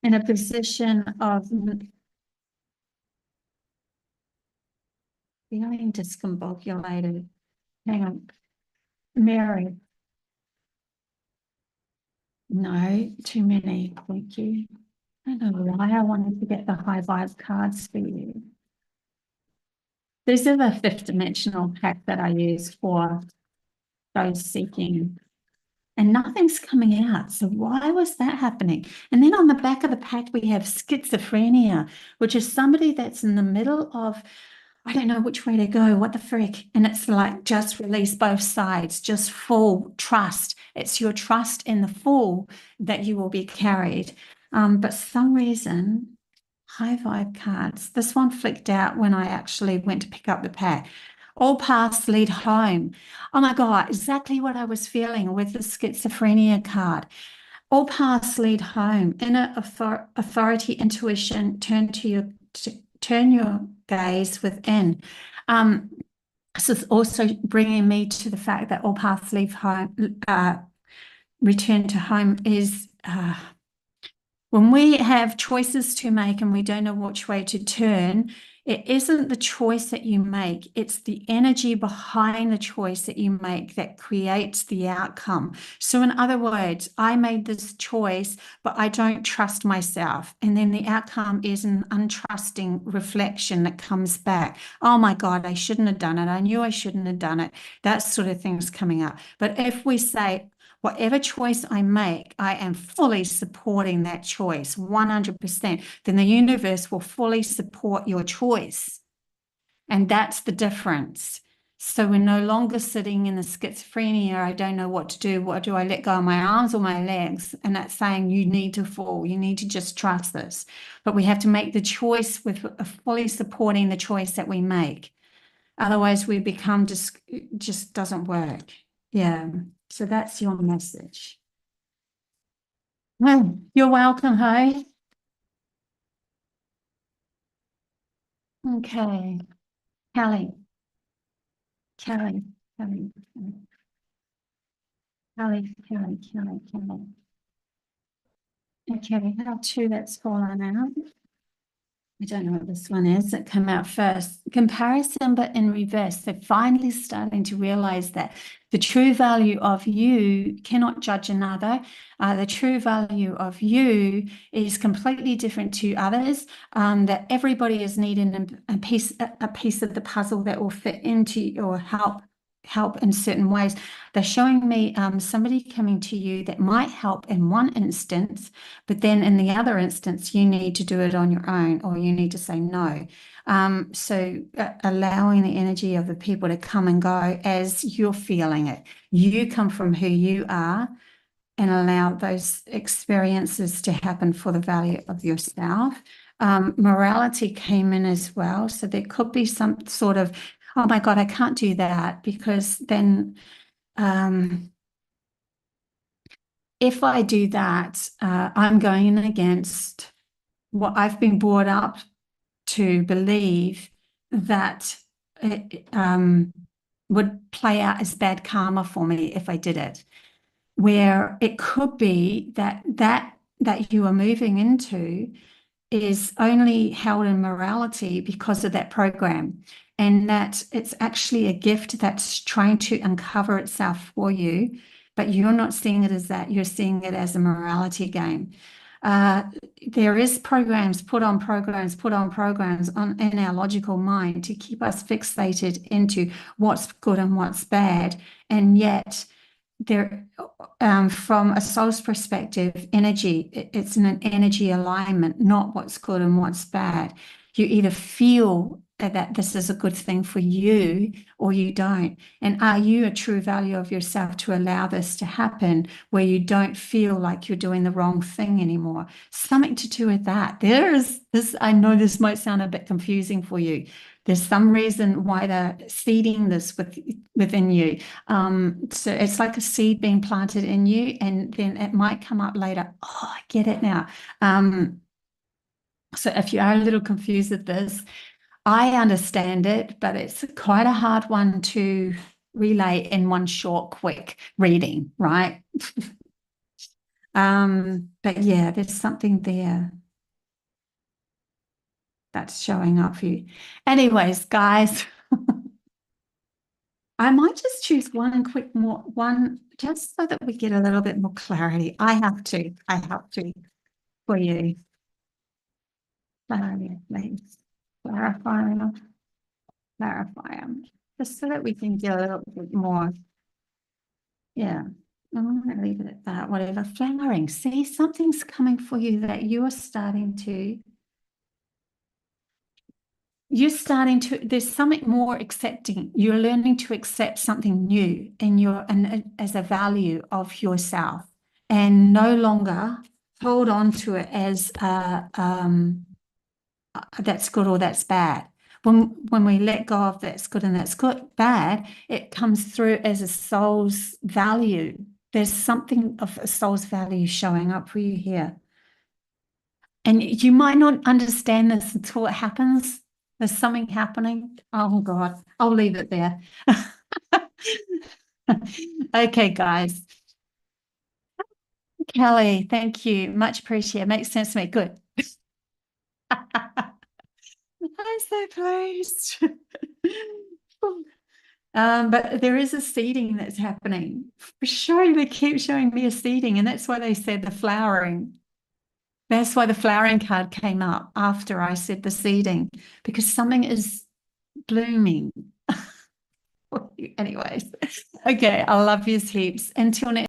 in a position of feeling discombobulated. Hang on. Mary. No, too many. Thank you. I don't know why I wanted to get the high vibe cards for you. This is a fifth dimensional pack that I use for those seeking, and nothing's coming out. So why was that happening? And then on the back of the pack, we have schizophrenia, which is somebody that's in the middle of, I don't know which way to go, what the frick. And it's like, just release both sides, just full trust. It's your trust in the fall that you will be carried. But some reason, high vibe cards, this one flicked out when I actually went to pick up the pack. All paths lead home. Oh my God, exactly what I was feeling with the schizophrenia card. All paths lead home. Inner authority, intuition, turn your gaze within. This is also bringing me to the fact that all paths leave home, return to home is when we have choices to make and we don't know which way to turn, it isn't the choice that you make, it's the energy behind the choice that you make that creates the outcome. So, in other words, I made this choice, but I don't trust myself. And then the outcome is an untrusting reflection that comes back. Oh my God, I shouldn't have done it. I knew I shouldn't have done it. That sort of thing's coming up. But if we say, whatever choice I make, I am fully supporting that choice 100%. Then the universe will fully support your choice. And that's the difference. So we're no longer sitting in the schizophrenia. I don't know what to do. What do I let go of my arms or my legs? And that's saying you need to fall. You need to just trust this. But we have to make the choice with fully supporting the choice that we make. Otherwise, we become just doesn't work. Yeah. So that's your message. Well, you're welcome, hey. Okay. Kelly, Kelly, Kelly, Kelly, Kelly, Kelly, Kelly. Okay, how two that's fallen out. I don't know what this one is that came out first. Comparison, but in reverse. They're finally starting to realize that the true value of you cannot judge another. The true value of you is completely different to others. That everybody is needing a piece of the puzzle that will fit into or help in certain ways. They're showing me somebody coming to you that might help in one instance, but then in the other instance, you need to do it on your own or you need to say no. So allowing the energy of the people to come and go as you're feeling it. You come from who you are and allow those experiences to happen for the value of yourself. Morality came in as well. So there could be some sort of, oh my God, I can't do that because then if I do that, I'm going against what I've been brought up to believe that it would play out as bad karma for me if I did it. Where it could be that you are moving into is only held in morality because of that program, and that it's actually a gift that's trying to uncover itself for you, but you're not seeing it as that. You're seeing it as a morality game. Uh, there is programs put on programs put on programs in our logical mind to keep us fixated into what's good and what's bad, and yet there from a soul's perspective, energy, it's in an energy alignment, not what's good and what's bad. You either feel that this is a good thing for you or you don't. And are you a true value of yourself to allow this to happen where you don't feel like you're doing the wrong thing anymore? Something to do with that. There is this, I know this might sound a bit confusing for you. There's some reason why they're seeding this within you. So it's like a seed being planted in you, and then it might come up later. Oh, I get it now. So if you are a little confused with this, I understand it, but it's quite a hard one to relay in one short, quick reading, right? But yeah, there's something there that's showing up for you. Anyways, guys, I might just choose one quick more one just so that we get a little bit more clarity. I have to for you. Clarity, please. Clarify, clarify. Just so that we can get a little bit more. Yeah. I'm going to leave it at that. Whatever. Flowering. See, something's coming for you that you're starting to, there's something more accepting. You're learning to accept something new in your, and as a value of yourself, and no longer hold on to it as that's good or that's bad. When we let go of that's good and that's bad, it comes through as a soul's value. There's something of a soul's value showing up for you here. And you might not understand this until it happens. There's something happening. Oh God, I'll leave it there. Okay, guys. Kelly, thank you. Much appreciated. Makes sense to me. Good. I'm so pleased. But there is a seeding that's happening. For sure, they keep showing me a seeding, and that's why they said the flowering. That's why the flowering card came up after I said the seeding, because something is blooming. Anyways, okay, I love you heaps. Until next